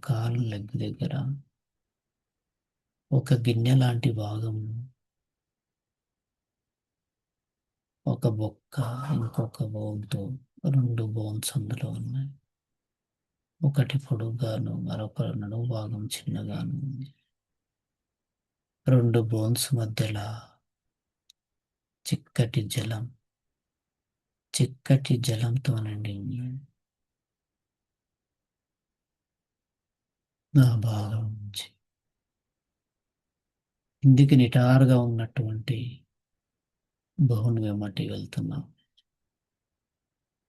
కాలు లెగ్ దగ్గర ఒక గిన్నె లాంటి భాగం, ఒక బొక్క, ఇంకొక బోన్తో రెండు బోన్స్ అందులో ఉన్నాయి. ఒకటి పొడుగ్గాను మరొక నడుము భాగం చిన్నగాను ఉంది. రెండు బోన్స్ మధ్యలో చిక్కటి జలం, చిక్కటి జలంతో నిండి ఉంది. ఆ భాగం నుంచి కిందికి నిటారుగా ఉన్నటువంటి బోన్ వెంబటి వెళ్తున్నాం.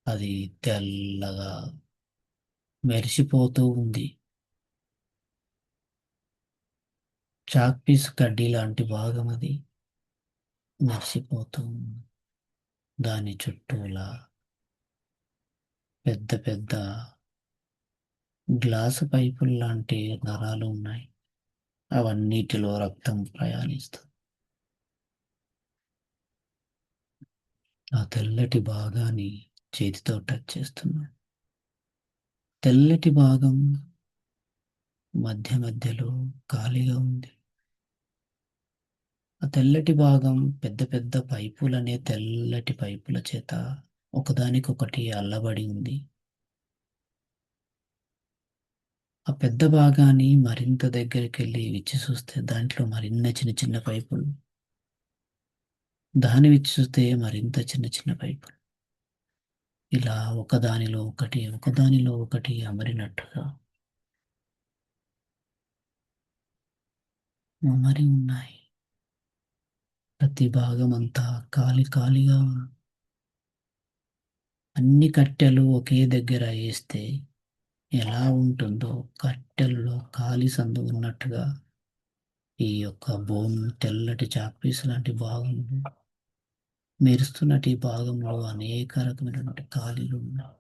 అది తెల్లగా మెరిసిపోతూ ఉంది. చాక్ పీస్ కడ్డీ లాంటి భాగం అది మెరిసిపోతూ ఉంది. దాని చుట్టూలా పెద్ద పెద్ద గ్లాసు పైపులు లాంటి నరాలు ఉన్నాయి. అవన్నిటిలో రక్తం ప్రయాణిస్తుంది. ఆ తెల్లటి భాగాన్ని చేతితో టచ్ చేస్తున్నాడు. తెల్లటి భాగం మధ్య మధ్యలో ఖాళీగా ఉంది. ఆ తెల్లటి భాగం పెద్ద పెద్ద పైపులనే తెల్లటి పైపుల చేత ఒకదానికొకటి అల్లబడి ఉంది. ఆ పెద్ద భాగాన్ని మరింత దగ్గరికి వెళ్ళి విచ్చి చూస్తే దాంట్లో మరిన్న చిన్న చిన్న పైపులు, దాన్ని విచ్చి చూస్తే మరింత చిన్న చిన్న పైపులు, ఇలా ఒకదానిలో ఒకటి ఒకదానిలో ఒకటి అమరినట్టుగా అమరి ఉన్నాయి. ప్రతి భాగం అంతా ఖాళీ ఖాళీగా ఉంది. అన్ని కట్టెలు ఒకే దగ్గర వేస్తే ఎలా ఉంటుందో కట్టెల్లో ఖాళీ సందు ఉన్నట్టుగా ఈ యొక్క బోన్ తెల్లటి చాక్పీస్ లాంటి భాగం మెరుస్తున్నట్టు ఈ భాగంలో అనేక రకమైనటువంటి ఖాళీలు ఉన్నాయి.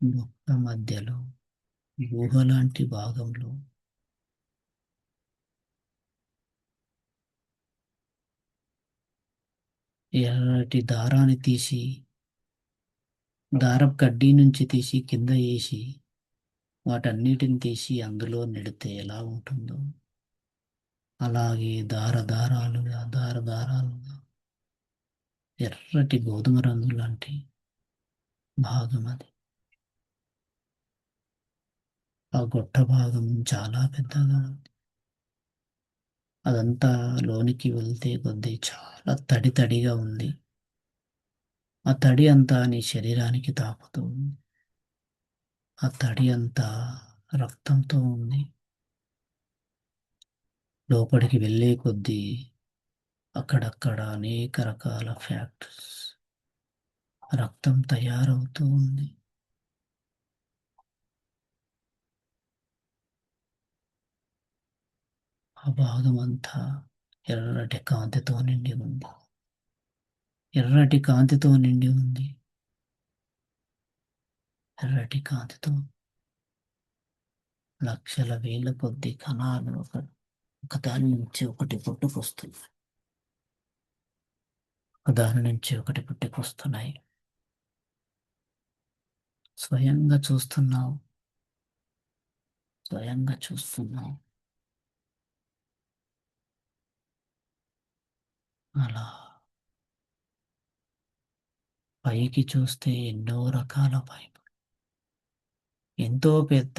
మొక్క మధ్యలో గుహ లాంటి భాగంలో ఎర్రటి దారాన్ని తీసి దారపు కడ్డీ నుంచి తీసి కింద వేసి వాటన్నిటిని తీసి అందులో నెడితే ఎలా ఉంటుందో అలాగే దార దారాలుగా ఎర్రటి గోధుమ రంగు లాంటి భాగం అది. ఆ గొట్ట భాగం చాలా పెద్దగా ఉంది. అదంతా లోనికి వెళ్తే కొద్దీ చాలా తడి తడిగా ఉంది. ఆ తడి అంతా నీ శరీరానికి తాకుతూ ఉంది. ఆ తడి అంతా రక్తంతో ఉంది. లోపలికి వెళ్ళే కొద్దీ అక్కడక్కడ అనేక రకాల ఫ్యాక్టరీస్ రక్తం తయారవుతూ ఉంది. ఆ భాగం అంతా ఎర్రటి కాంతితో నిండి ఉంది. ఎర్రటి కాంతితో నిండి ఉంది. ఎర్రటి కాంతితో లక్షల వేల కొద్ది కణాలు ఒకదాని నుంచి ఒకటి పుట్టుకొస్తున్నాయి. ఒకదాని నుంచి ఒకటి పుట్టుకొస్తున్నాయి. స్వయంగా చూస్తున్నావు. స్వయంగా చూస్తున్నావు. అలా పైకి చూస్తే ఎన్నో రకాల ఎంతో పెద్ద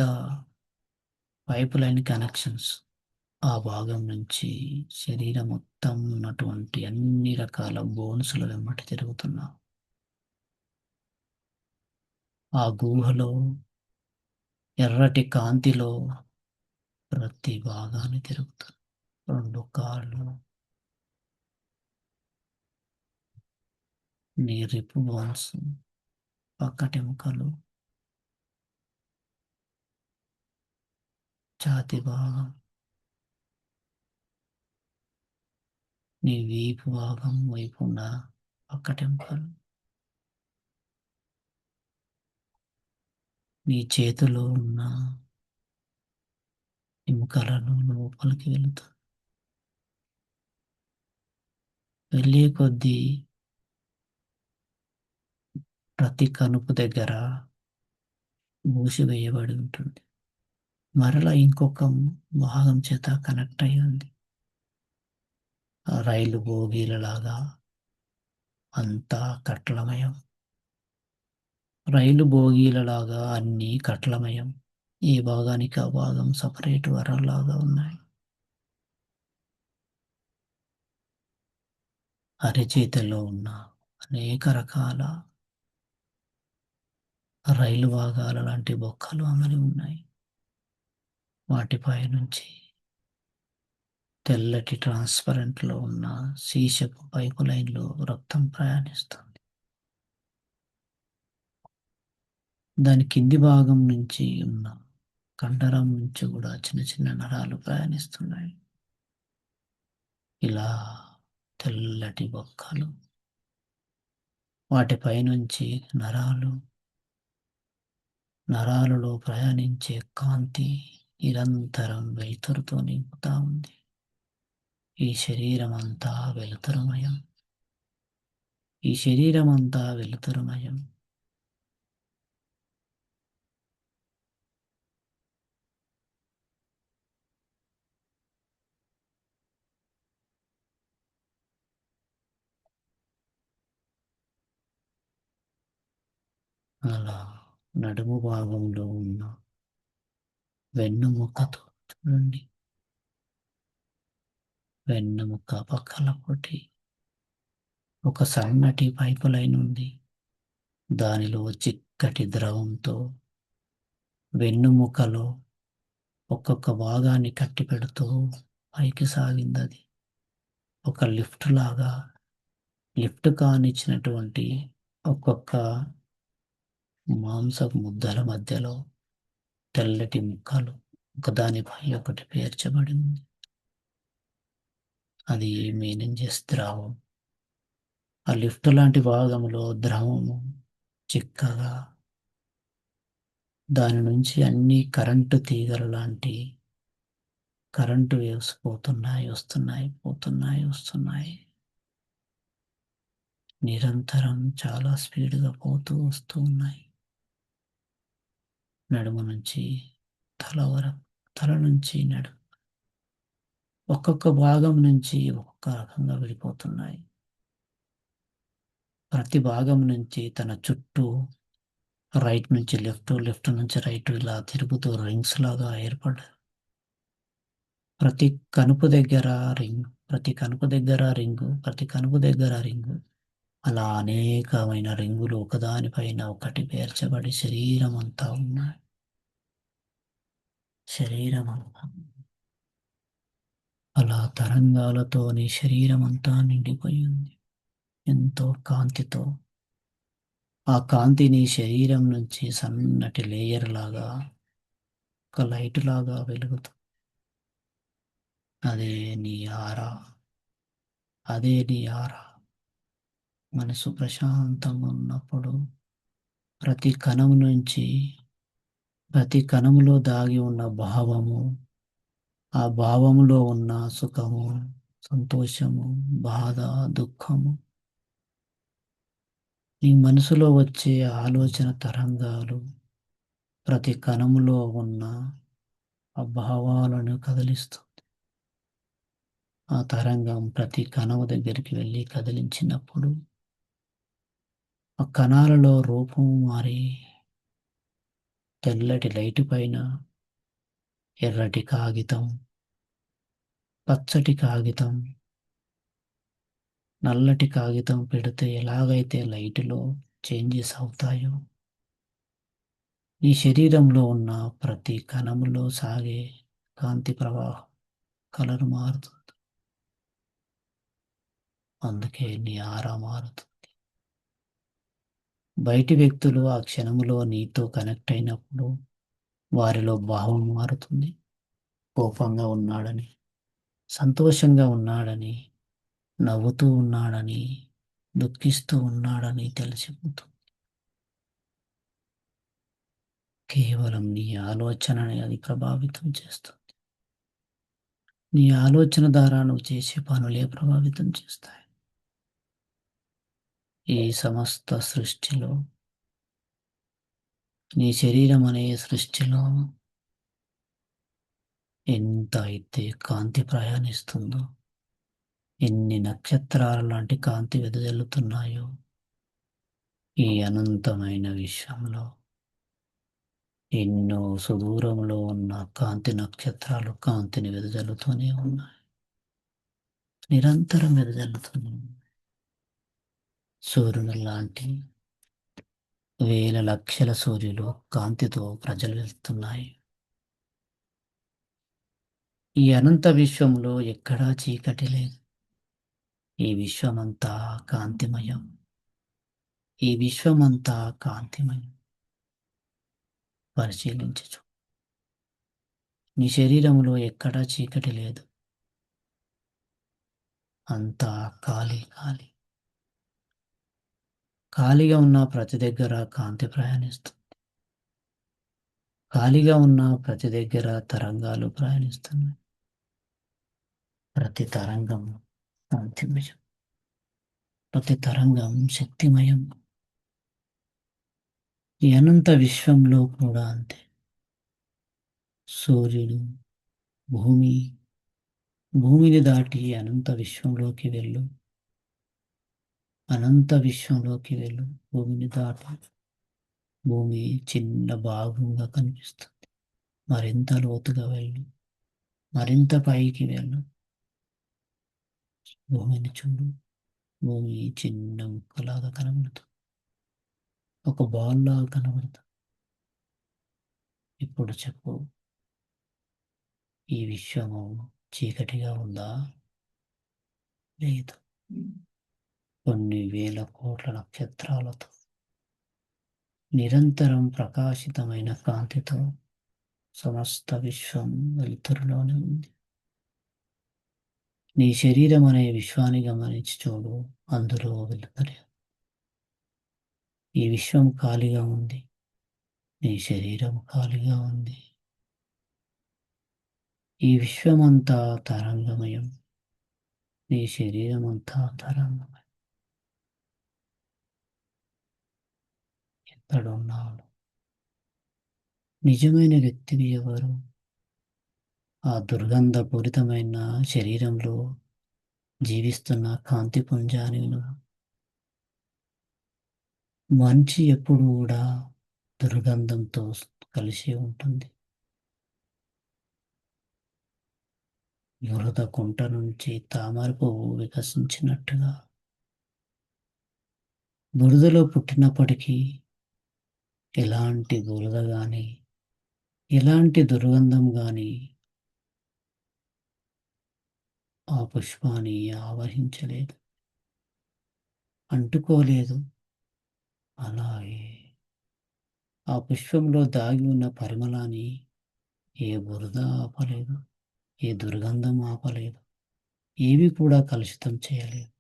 పైప్ లైన్ కనెక్షన్స్. ఆ భాగం నుంచి శరీరం మొత్తం ఉన్నటువంటి అన్ని రకాల బోన్సుల వెంబడి తిరుగుతున్నావు. ఆ గుహలో ఎర్రటి కాంతిలో ప్రతి భాగాన్ని తిరుగుతుంది. రెండు కాళ్ళు, నీ రిపు బోన్స్, పక్కటెముకలు, ఛాతి భాగం, నీ వీపు భాగం వైపున్న పక్కటెముకలు, నీ చేతిలో ఉన్న ఎముకలను లోపలికి వెళుతుంది. వెళ్ళే కొద్దీ ప్రతి కనుపు దగ్గర మూసివేయబడి ఉంటుంది. మరలా ఇంకొక భాగం చేత కనెక్ట్ అయి ఉంది. ఆ రైలు బోగీలలాగా అంతా కట్లమయం. రైలు బోగీలలాగా అన్నీ కట్లమయం. ఈ భాగానికి ఆ భాగం సపరేట్ వరల్లాగా ఉన్నాయి. అరచేతిలో ఉన్న అనేక రకాల రైలు భాగాల లాంటి బొక్కలు అమరి ఉన్నాయి. వాటిపై నుంచి తెల్లటి ట్రాన్స్పరెంట్లో ఉన్న సీసపు పైపు లైన్లో రక్తం ప్రయాణిస్తుంది. దాని కింది భాగం నుంచి ఉన్న కండరం నుంచి కూడా చిన్న చిన్న నరాలు ప్రయాణిస్తున్నాయి. ఇలా తెల్లటి బొక్కలు, వాటిపై నుంచి నరాలు, నరాలలో ప్రయాణించే కాంతి నిరంతరం వెలుతురుతో నింపుతా ఉంది. ఈ శరీరం అంతా వెలుతురుమయం. ఈ శరీరం అంతా వెలుతురుమయం. అలా నడుము భాగంలో ఉన్న వెన్నుముక్కతో చూడండి. వెన్నుముక్క పక్కల ఒకటి ఒక సన్నటి పైపు లైన్ ఉంది. దానిలో చిక్కటి ద్రవంతో వెన్నుముకలో ఒక్కొక్క భాగాన్ని కట్టి పెడుతూ పైకి సాగింది. అది ఒక లిఫ్ట్ లాగా. లిఫ్ట్ కానిచ్చినటువంటి ఒక్కొక్క మాంసపు ముద్దల మధ్యలో తెల్లటి ముక్కలు ఒకదానిపై ఒకటి పేర్చబడింది. అది మేనేంజెస్ ద్రావం. ఆ లిఫ్ట్ లాంటి భాగంలో ద్రవము చిక్కగా, దాని నుంచి అన్ని కరెంటు తీగల లాంటి కరెంటు వేవ్స్ పోతున్నాయి, వస్తున్నాయి, పోతున్నాయి, వస్తున్నాయి. నిరంతరం చాలా స్పీడ్గా పోతూ వస్తూ ఉన్నాయి. నడుము నుంచి తల వరకు, తల నుంచి నడుము ఒక్కొక్క భాగం నుంచి ఒక్కొక్క రకంగా వెళ్ళిపోతున్నాయి. ప్రతి భాగం నుంచి తన చుట్టూ రైట్ నుంచి లెఫ్ట్, లెఫ్ట్ నుంచి రైట్ ఇలా తిరుగుతూ రింగ్స్ లాగా ఏర్పడ్డాయి. ప్రతి కనుపు దగ్గర రింగ్, ప్రతి కనుపు దగ్గర రింగు, ప్రతి కనుపు దగ్గర రింగు. అలా అనేకమైన రింగులు ఒకదానిపైన ఒకటి పేర్చబడి శరీరం అంతా ఉన్నాయి. శరీరం అంతా అలా తరంగాలతో నీ శరీరం అంతా నిండిపోయింది. ఎంతో కాంతితో. ఆ కాంతి నీ శరీరం నుంచి సన్నటి లేయర్ లాగా, ఒక లైట్ లాగా వెలుగుతుంది. అదే నీ ఆరా. అదే నీ ఆరా. మనసు ప్రశాంతంగా ఉన్నప్పుడు ప్రతి కణం నుంచి ప్రతి కణములో దాగి ఉన్న భావము, ఆ భావములో ఉన్న సుఖము, సంతోషము, బాధ, దుఃఖము, నీ మనసులో వచ్చే ఆలోచన తరంగాలు ప్రతి కణములో ఉన్న ఆ భావాలను కదిలిస్తుంది. ఆ తరంగం ప్రతి కణము దగ్గరికి వెళ్ళి కదిలించినప్పుడు ఆ కణాలలో రూపం మారి తెల్లటి లైటు పైన ఎర్రటి కాగితం, పచ్చటి కాగితం, నల్లటి కాగితం పెడితే ఎలాగైతే లైటులో చేంజెస్ అవుతాయో, నీ శరీరంలో ఉన్న ప్రతి కణములో సాగే కాంతి ప్రవాహం కలర్ మారుతుంది. అందుకే నీ ఆరా మారుతుంది. బయటి వ్యక్తులు ఆ క్షణములో నీతో కనెక్ట్ అయినప్పుడు వారిలో భావం మారుతుంది. కోపంగా ఉన్నాడని, సంతోషంగా ఉన్నాడని, నవ్వుతూ ఉన్నాడని, దుఃఖిస్తూ ఉన్నాడని తెలిసిపోతుంది. కేవలం నీ ఆలోచనని అది ప్రభావితం చేస్తుంది. నీ ఆలోచన ద్వారా నువ్వు చేసే పనులే ప్రభావితం చేస్తాయి. ఈ సమస్త సృష్టిలో, నీ శరీరం అనే సృష్టిలో ఎంత అయితే కాంతి ప్రయాణిస్తుందో, ఎన్ని నక్షత్రాల లాంటి కాంతి వెదజల్లుతున్నాయో ఈ అనంతమైన విశ్వంలో, ఎన్నో సుదూరంలో ఉన్న కాంతి నక్షత్రాలు కాంతిని వెదజల్లుతూనే ఉన్నాయి. నిరంతరం వెదజల్లుతూనే ఉన్నాయి. సూర్యుని లాంటి వేల లక్షల సూర్యులు కాంతితో ప్రజ్వలిస్తున్నాయి. ఈ అనంత విశ్వంలో ఎక్కడా చీకటి లేదు. ఈ విశ్వమంతా కాంతిమయం. ఈ విశ్వమంతా కాంతిమయం. పరిశీలించు. నీ శరీరంలో ఎక్కడా చీకటి లేదు. అంతా ఖాళీ ఖాళీ. ఖాళీగా ఉన్న ప్రతి దగ్గర కాంతి ప్రయాణిస్తుంది. ఖాళీగా ఉన్న ప్రతి దగ్గర తరంగాలు ప్రయాణిస్తున్నాయి. ప్రతి తరంగం కాంతిమయం. ప్రతి తరంగం శక్తిమయం. ఈ అనంత విశ్వంలో కూడా అంతే. సూర్యుడు, భూమి, భూమిని దాటి అనంత విశ్వంలోకి వెళ్ళు. అనంత విశ్వంలోకి వెళ్ళు. భూమిని దాటి భూమి చిన్న భాగంగా కనిపిస్తుంది. మరింత లోతుగా వెళ్ళు. మరింత పైకి వెళ్ళు. భూమిని చూడు. భూమి చిన్న ముక్కలాగా కనబడుతుంది. ఒక బాల్ లాగా కనబడుతుంది. ఇప్పుడు చెప్పు, ఈ విశ్వము చీకటిగా ఉందా? లేదు. కొన్ని వేల కోట్ల నక్షత్రాలతో నిరంతరం ప్రకాశితమైన కాంతితో సమస్త విశ్వం వెలుతురులోనే ఉంది. నీ శరీరం అనే విశ్వాన్ని గమనించి చూడు. అందులో వెలుతురే. ఈ విశ్వం ఖాళీగా ఉంది. నీ శరీరం ఖాళీగా ఉంది. ఈ విశ్వమంతా తరంగమయం. నీ శరీరం అంతా తరంగమయం. ఎక్కడున్నాడు? నిజమైన వ్యక్తివి ఎవరు? ఆ దుర్గంధపూరితమైన శరీరంలో జీవిస్తున్న కాంతిపుంజాన్ని నువ్వు. మంచి ఎప్పుడు కూడా దుర్గంధంతో కలిసి ఉంటుంది. బురద కుంట నుంచి తామర పువ్వు వికసించినట్టుగా బురదలో పుట్టినప్పటికీ ఎలాంటి బురద గాని, ఎలాంటి దుర్గంధం గాని ఆ పుష్పాన్ని ఆవహించలేదు, అంటుకోలేదు. అలాగే ఆ పుష్పంలో దాగి ఉన్న పరిమళాన్ని ఏ బురద ఆపలేదు, ఏ దుర్గంధం ఆపలేదు, ఏవి కూడా కలుషితం చేయలేదు.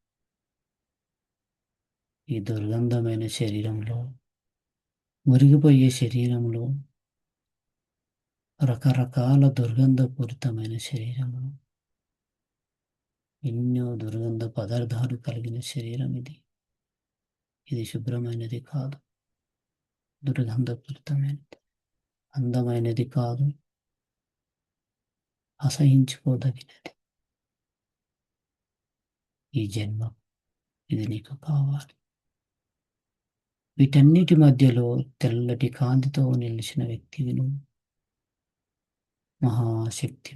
ఈ దుర్గంధమైన శరీరంలో, మురిగిపోయే శరీరంలో రకరకాల దుర్గంధపూరితమైన శరీరము, ఎన్నో దుర్గంధ పదార్థాలు కలిగిన శరీరం ఇది. ఇది శుభ్రమైనది కాదు, దుర్గంధపూరితమైనది, అందమైనది కాదు, అసహించుకోదగినది. ఈ జన్మ ఇది నీకు కావాలి. వీటన్నిటి మధ్యలో తెల్లటి కాంతితో నిలిచిన వ్యక్తివి నువ్వు, మహాశక్తి.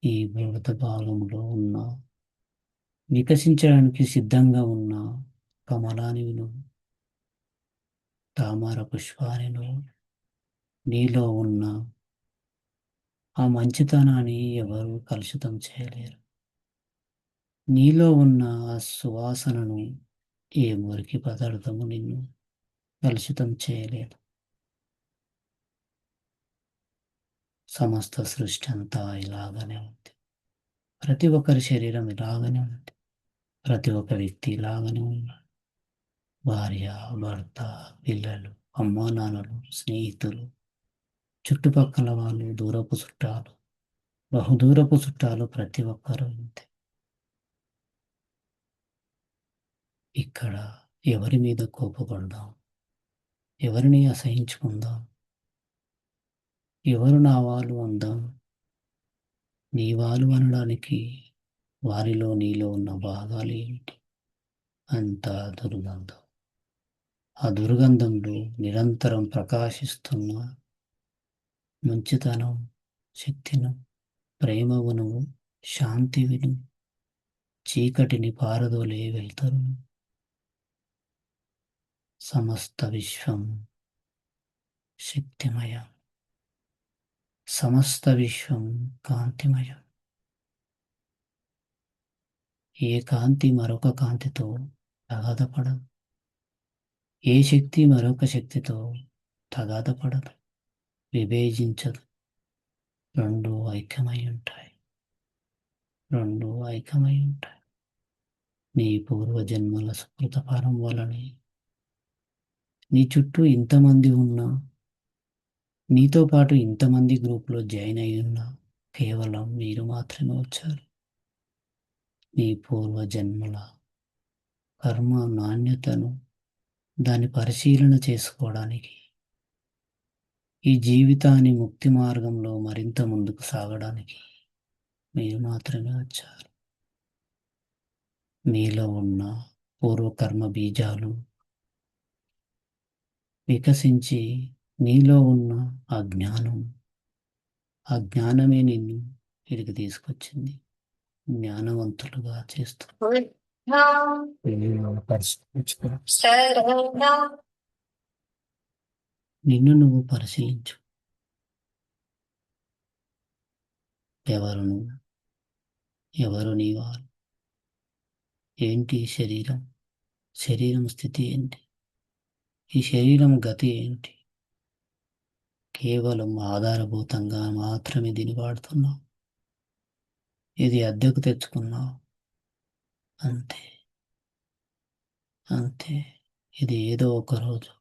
ఈ భూగత భాగంలో ఉన్న వికసించడానికి సిద్ధంగా ఉన్న కమలానివి నువ్వు, తామర పుష్పాని నువ్వు. నీలో ఉన్న ఆ మంచితనాన్ని ఎవరు కలుషితం చేయలేరు. నీలో ఉన్న ఆ సువాసనను ఏ మురికి పదార్థము నిన్ను కలుషితం చేయలేదు. సమస్త సృష్టి అంతా ఇలాగనే ఉంది. ప్రతి ఒక్కరి శరీరం ఇలాగనే ఉంది. ప్రతి ఒక్క వ్యక్తి ఇలాగనే ఉన్నాడు. భార్య, భర్త, పిల్లలు, అమ్మా నాన్నలు, స్నేహితులు, చుట్టుపక్కల వాళ్ళు, దూరపు చుట్టాలు, బహుదూరపు చుట్టాలు, ప్రతి ఒక్కరూ ఇంతే. ఇక్కడ ఎవరి మీద కోపపడదాం, ఎవరిని అసహించుకుందాం, ఎవరు నా వాళ్ళు అందాం. నీ వాళ్ళు అనడానికి వారిలో నీలో ఉన్న భాగాలు ఏమిటి? అంతా దుర్గంధం. ఆ దుర్గంధంలో నిరంతరం ప్రకాశిస్తున్న మంచితనం, శక్తిను, ప్రేమవును, శాంతివిను, చీకటిని పారదోలే వెళ్తారు. సమస్త విశ్వం శక్తిమయం, సమస్త విశ్వం కాంతిమయం. ఏ కాంతి మరొక కాంతితో తగాదపడదు, ఏ శక్తి మరొక శక్తితో తగాదపడదు, విభేజించదు. రెండు ఐక్యమై ఉంటాయి, రెండు ఐక్యమై ఉంటాయి. నీ పూర్వజన్మల సుకృత ఫలం వలనే నీ చుట్టూ ఇంతమంది ఉన్నా, నీతో పాటు ఇంతమంది గ్రూప్లో జాయిన్ అయి ఉన్నా, కేవలం మీరు మాత్రమే వచ్చారు. నీ పూర్వజన్మల కర్మ నాణ్యతను దాన్ని పరిశీలన చేసుకోవడానికి, ఈ జీవితాన్ని ముక్తి మార్గంలో మరింత ముందుకు సాగడానికి మీరు మాత్రమే వచ్చారు. మీలో ఉన్న పూర్వకర్మ బీజాలు వికసించి నీలో ఉన్న అజ్ఞానం, ఆ జ్ఞానమే నిన్ను ఇక్కడికి తీసుకొచ్చింది, జ్ఞానవంతులుగా చేస్తుంది. నిన్ను నువ్వు పరిశీలించు. ఎవరు నువ్వు? ఎవరు నీ వారు? ఏంటి శరీరం? శరీరం స్థితి ఏంటి? ఈ శరీరం గతి ఏంటి? కేవలం ఆధారభూతంగా మాత్రమే దీన్ని వాడుతున్నావు. ఇది అద్దెకు తెచ్చుకున్నావు అంతే, అంతే. ఇది ఏదో ఒక రోజు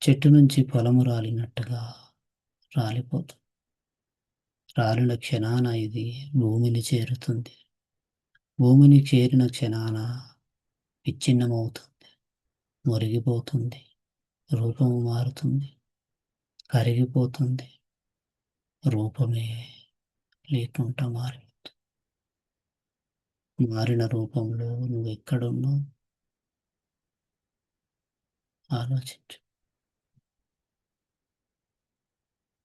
చెట్టు నుంచి పొలము రాలినట్టుగా రాలిపోతుంది. రాలిన క్షణాన ఇది భూమిని చేరుతుంది. భూమిని చేరిన క్షణాన విచ్ఛిన్నమవుతుంది, మురిగిపోతుంది, రూపము మారుతుంది, కరిగిపోతుంది, రూపమే లేకుండా మారిపోతుంది. మారిన రూపంలో నువ్వు ఎక్కడున్నావు ఆలోచించు.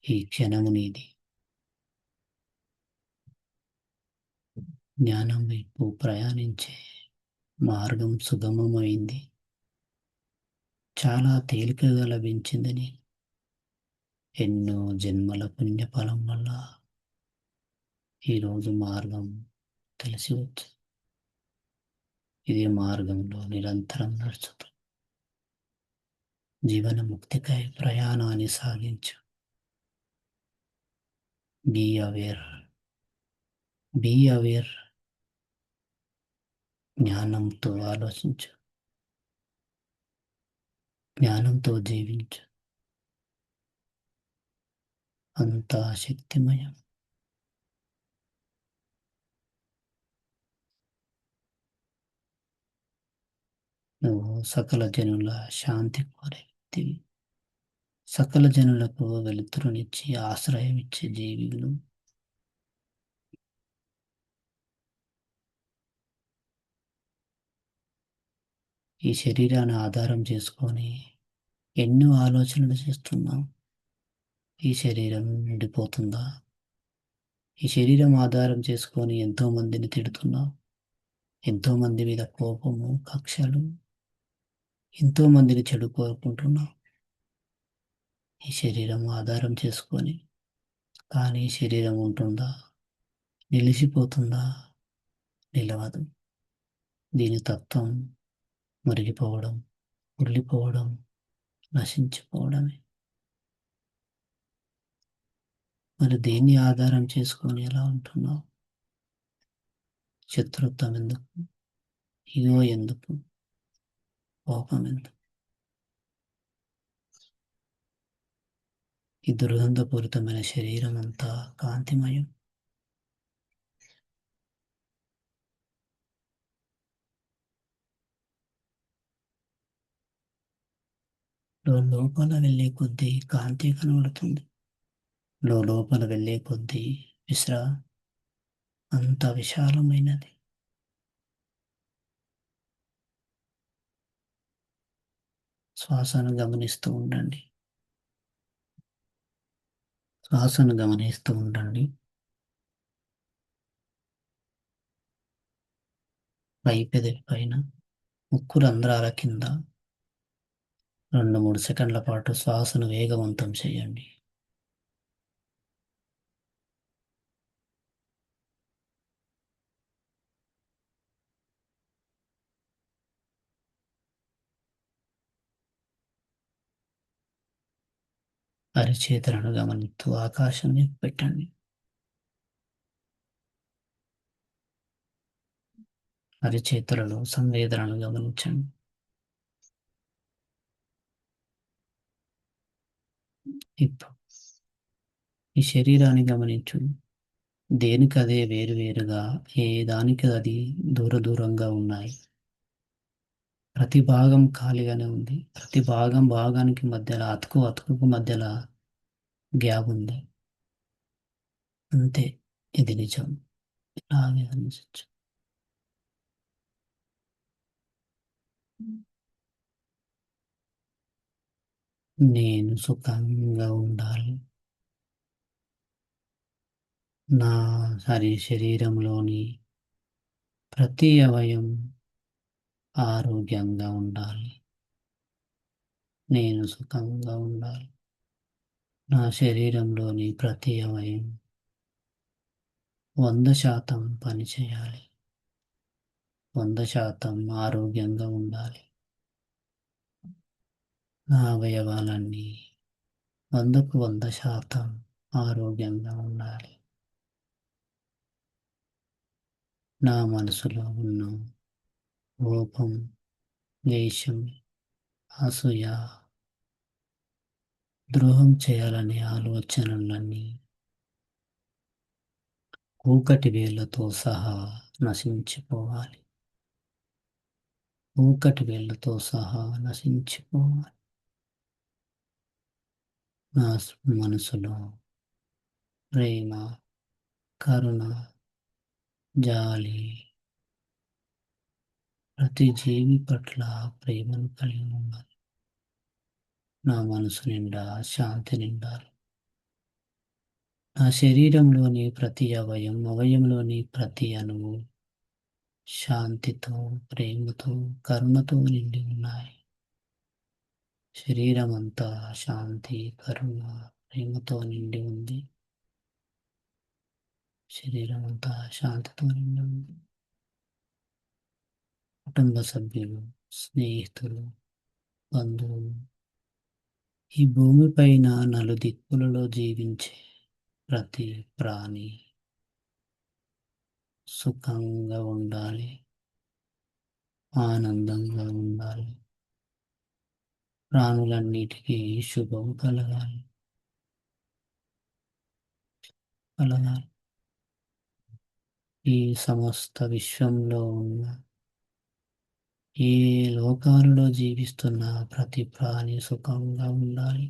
ఈ క్షణము నీది. జ్ఞానం వైపు ప్రయాణించే మార్గం సుగమమైంది, చాలా తేలికగా లభించిందని ఎన్నో జన్మల పుణ్యఫలం వల్ల ఈరోజు మార్గం తెలిసి వచ్చు. ఇదే మార్గంలో నిరంతరం నడుచుతూ జీవన ముక్తికై ప్రయాణాన్ని సాగించు. Be aware, be aware. జ్ఞానంతో ఆలోచించు. జ్ఞానంతో జీవించు. అంతా శక్తిమయం. నువ్వు సకల జనుల శాంతి కోరే వ్యక్తివి. సకల జనులకు వెలుతురునిచ్చి ఆశ్రయమిచ్చే జీవిలు. ఈ శరీరాన్ని ఆధారం చేసుకొని ఎన్నో ఆలోచనలు చేస్తున్నావు. ఈ శరీరం ఉండిపోతుందా? ఈ శరీరం ఆధారం చేసుకొని ఎంతో మందిని తిడుతున్నావు. ఎంతో మంది మీద కోపము, కక్షలు, ఎంతో మందిని చెడు కోరుకుంటున్నావు ఈ శరీరం ఆధారం చేసుకొని. కానీ ఈ శరీరం ఉంటుందా? నిలిచిపోతుందా? నిలవదు. దీని తత్వం మురిగిపోవడం, కుళ్ళిపోవడం, నశించిపోవడమే. మరి దేన్ని ఆధారం చేసుకొని ఎలా ఉంటున్నావు? శత్రుత్వం ఎందుకు? ఇగో ఎందుకు? కోపం ఎందుకు? ఈ దుర్గంధపూరితమైన శరీరం అంతా కాంతిమయం. లోపల వెళ్ళే కొద్దీ కాంతి కనబడుతుంది. లోపల వెళ్ళే కొద్దీ విశ్రా అంత విశాలమైనది. శ్వాసను గమనిస్తూ ఉండండి. శ్వాసను గమనిస్తూ ఉండండి. పై పెదవి పైన, ముక్కు రంధ్రాల కింద 2-3 సెకండ్ల పాటు శ్వాసను వేగవంతం చేయండి. అరిచేతులను గమనిస్తూ ఆకాశం వైపు పెట్టండి. అరిచేతులలో సంవేదనను గమనించండి. ఇప్పుడు ఈ శరీరాన్ని గమనించు. దేనికదే వేరువేరుగా, ఏ దానికి అది దూరంగా ఉన్నాయి. ప్రతి భాగం ఖాళీగానే ఉంది. ప్రతి భాగానికి మధ్యలో అతుకుకు మధ్యలో గ్యాప్ ఉంది. అంతే. ఇది నిజం. ఇలాగే అనిపించచ్చు. నేను సుఖంగా ఉండాలి. నా శరీరంలోని ప్రతి అవయం ఆరోగ్యంగా ఉండాలి. నేను సుఖంగా ఉండాలి. నా శరీరంలోని ప్రతి అవయం 100% పనిచేయాలి. 100% ఆరోగ్యంగా ఉండాలి. నా అవయవాలన్నీ 100% ఆరోగ్యంగా ఉండాలి. నా మనసులో ఉన్న కోపం, ద్వేషం, అసూయ, ద్రోహం చేయాలనే ఆలోచనలన్నీ కూకటి వేళ్ళతో సహా నశించిపోవాలి. కూకటి వేళ్ళతో సహా నశించిపోవాలి. నా మనసులో ప్రేమ, కరుణ, జాలి, ప్రతి జీవి పట్ల ప్రేమను కలిగి ఉండాలి. నా మనసు నిండా శాంతి నిండాలి. నా శరీరంలోని ప్రతి అవయంలోని ప్రతి అణువు శాంతితో, ప్రేమతో, కరుణతో నిండి ఉన్నాయి. శరీరం అంతా శాంతి, కరుణ, ప్రేమతో నిండి ఉంది. శరీరం అంతా శాంతితో నిండి ఉంది. కుటుంబ సభ్యులు, స్నేహితులు, బంధువులు, ఈ భూమిపైన నలుదిక్కులలో జీవించే ప్రతి ప్రాణి సుఖంగా ఉండాలి. ఆనందంగా ఉండాలి. ప్రాణులన్నిటికీ శుభం కలగాలి కలగాలి. ఈ సమస్త విశ్వంలో ఉన్న ఏ లోకాలలో జీవిస్తున్న ప్రతి ప్రాణి సుఖంగా ఉండాలి.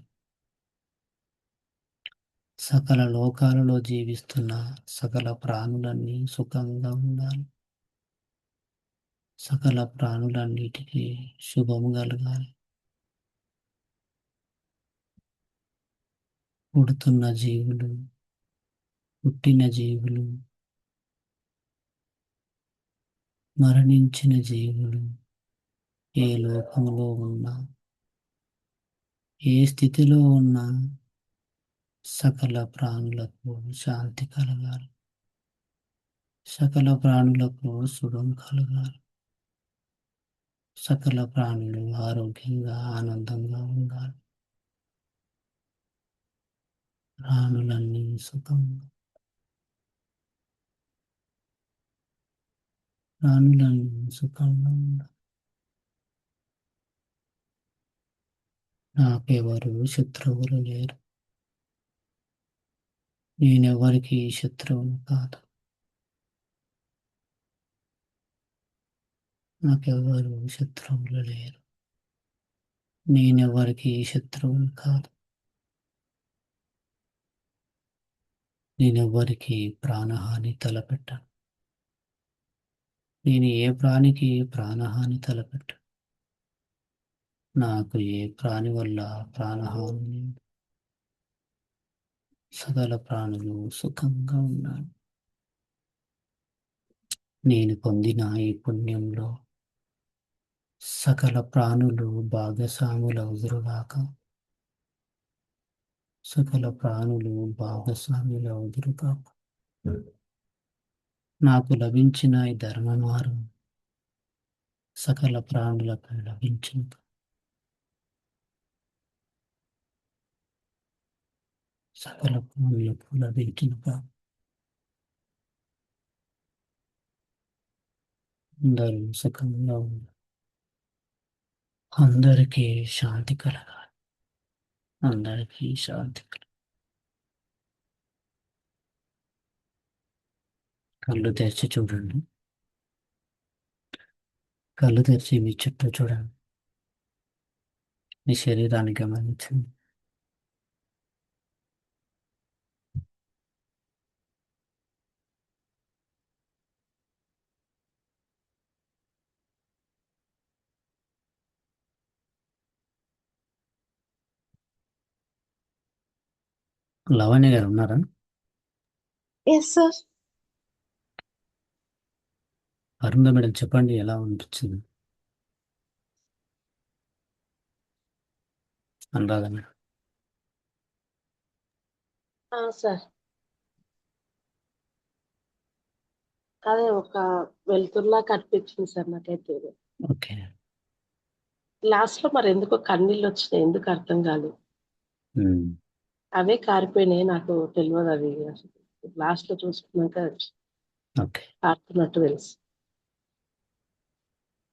సకల లోకాలలో జీవిస్తున్న సకల ప్రాణులన్నీ సుఖంగా ఉండాలి. సకల ప్రాణులన్నిటికీ శుభము కలగాలి. పుడుతున్న జీవులు, పుట్టిన జీవులు, మరణించిన జీవులు, ఏ లోకంలో ఉన్నా, ఏ స్థితిలో ఉన్నా సకల ప్రాణులకు శాంతి కలగాలి. సకల ప్రాణులకు శుభం కలగాలి. సకల ప్రాణులు ఆరోగ్యంగా ఆనందంగా ఉండాలి. ప్రాణులన్నీ సుఖంగా, ప్రాణులన్నీ సుఖంగా ఉండాలి. నాకెవరు శత్రువులు లేరు. నేనెవరికి శత్రువును కాదు. నాకెవరు శత్రువులు లేరు. నేనెవరికి శత్రువును కాదు. నేనెవ్వరికి ప్రాణహాని తలపెట్టను. నేను ఏ ప్రాణికి ప్రాణహాని తలపెట్టను. నాకు ఏ ప్రాణి వల్ల ప్రాణహాని లేదు. సకల ప్రాణులు సుఖంగా ఉన్నాయి. నేను పొందిన ఈ పుణ్యంలో సకల ప్రాణులు భాగస్వాములవుదురుగాక. సకల ప్రాణులు భాగస్వాములవుదురుగాక. నాకు లభించిన ఈ ధర్మ మార్గం సకల ప్రాణులకు లభించును. సకల ప్రాణులకు లభించునుగా. అందరూ సుఖంగా ఉన్నారు. అందరికీ శాంతి కలగాలి. అందరికీ శాంతి కలగాలి. కళ్ళు తెరిచి చూడండి. కళ్ళు తెరిచి మీ చుట్టూ చూడండి. మీ శరీరాన్ని గమనించండి. లవణ్య గారు ఉన్నారా? Yes sir. అరుణ మేడం చెప్పండి, ఎలా అనిపించింది? అనురాధ మేడం. సార్ అదే ఒక వెలుతురులా కనిపించింది సార్ నాకైతే. ఓకే. లాస్ట్ లో మరి ఎందుకో కన్నీళ్ళు వచ్చినాయి, ఎందుకు అర్థం కాలేదు. ఉమ్. అవే కారిపోయినాయి, నాకు తెలియదు అది. లాస్ట్ లో చూసుకున్నాక ఓకే. కారుతున్నట్టు తెలుసు.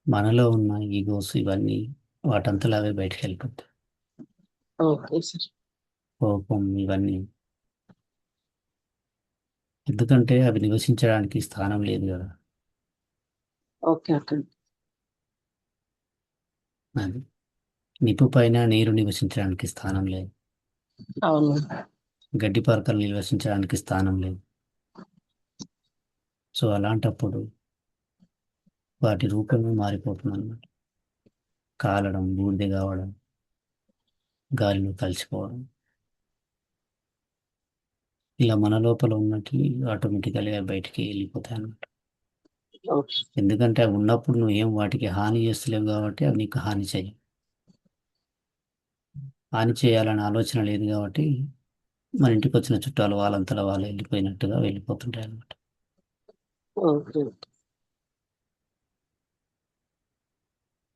మనలో ఉన్న ఈగోస్ ఇవన్నీ వాటంతలా అవే బయటికి వెళ్ళిపోతాయి. Okay sir. కోపం ఇవన్నీ, ఎందుకంటే అవి నివసించడానికి స్థానం లేదు కదా. Okay okay. అది నిప్పు పైన నీరు నివసించడానికి స్థానం లేదు. అవును. గడ్డి పరకలు నివసించడానికి స్థానం లేదు. సో అలాంటప్పుడు వాటి రూపమే మారిపోతుంది అన్నమాట. కాలడం, బూడిద కావడం, గాలిలో కలిసిపోవడం, ఇలా మన లోపల ఉన్నట్టు ఆటోమేటికల్గా బయటికి వెళ్ళిపోతాయి అన్నమాట. ఓకే. ఎందుకంటే అవి ఉన్నప్పుడు నువ్వు ఏం వాటికి హాని చేస్తలేవు కాబట్టి అవి నీకు హాని చేయి. హాని చేయాలనే ఆలోచన లేదు కాబట్టి మన ఇంటికి వచ్చిన చుట్టాలు వాళ్ళంతలో వాళ్ళు వెళ్ళిపోయినట్టుగా వెళ్ళిపోతుంటాయి అన్నమాట. ఓకే.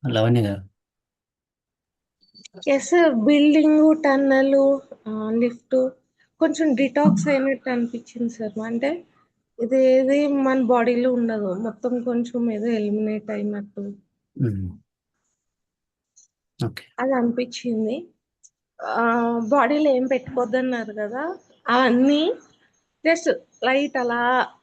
లవణ్య గారు. Yes sir. Building, tunnel, lift కొంచెం డిటాక్స్ అయినట్టు అనిపించింది సార్. అంటే ఇది ఏది మన బాడీలో ఉండదు, మొత్తం కొంచెం ఏదో ఎలిమినేట్ అయినట్టు. ఉమ్. ఓకే. అది అనిపించింది. బాడీలో ఏం పెట్టుకోవద్దన్నారు కదా! అవన్నీ జస్ట్ లైట్ అలా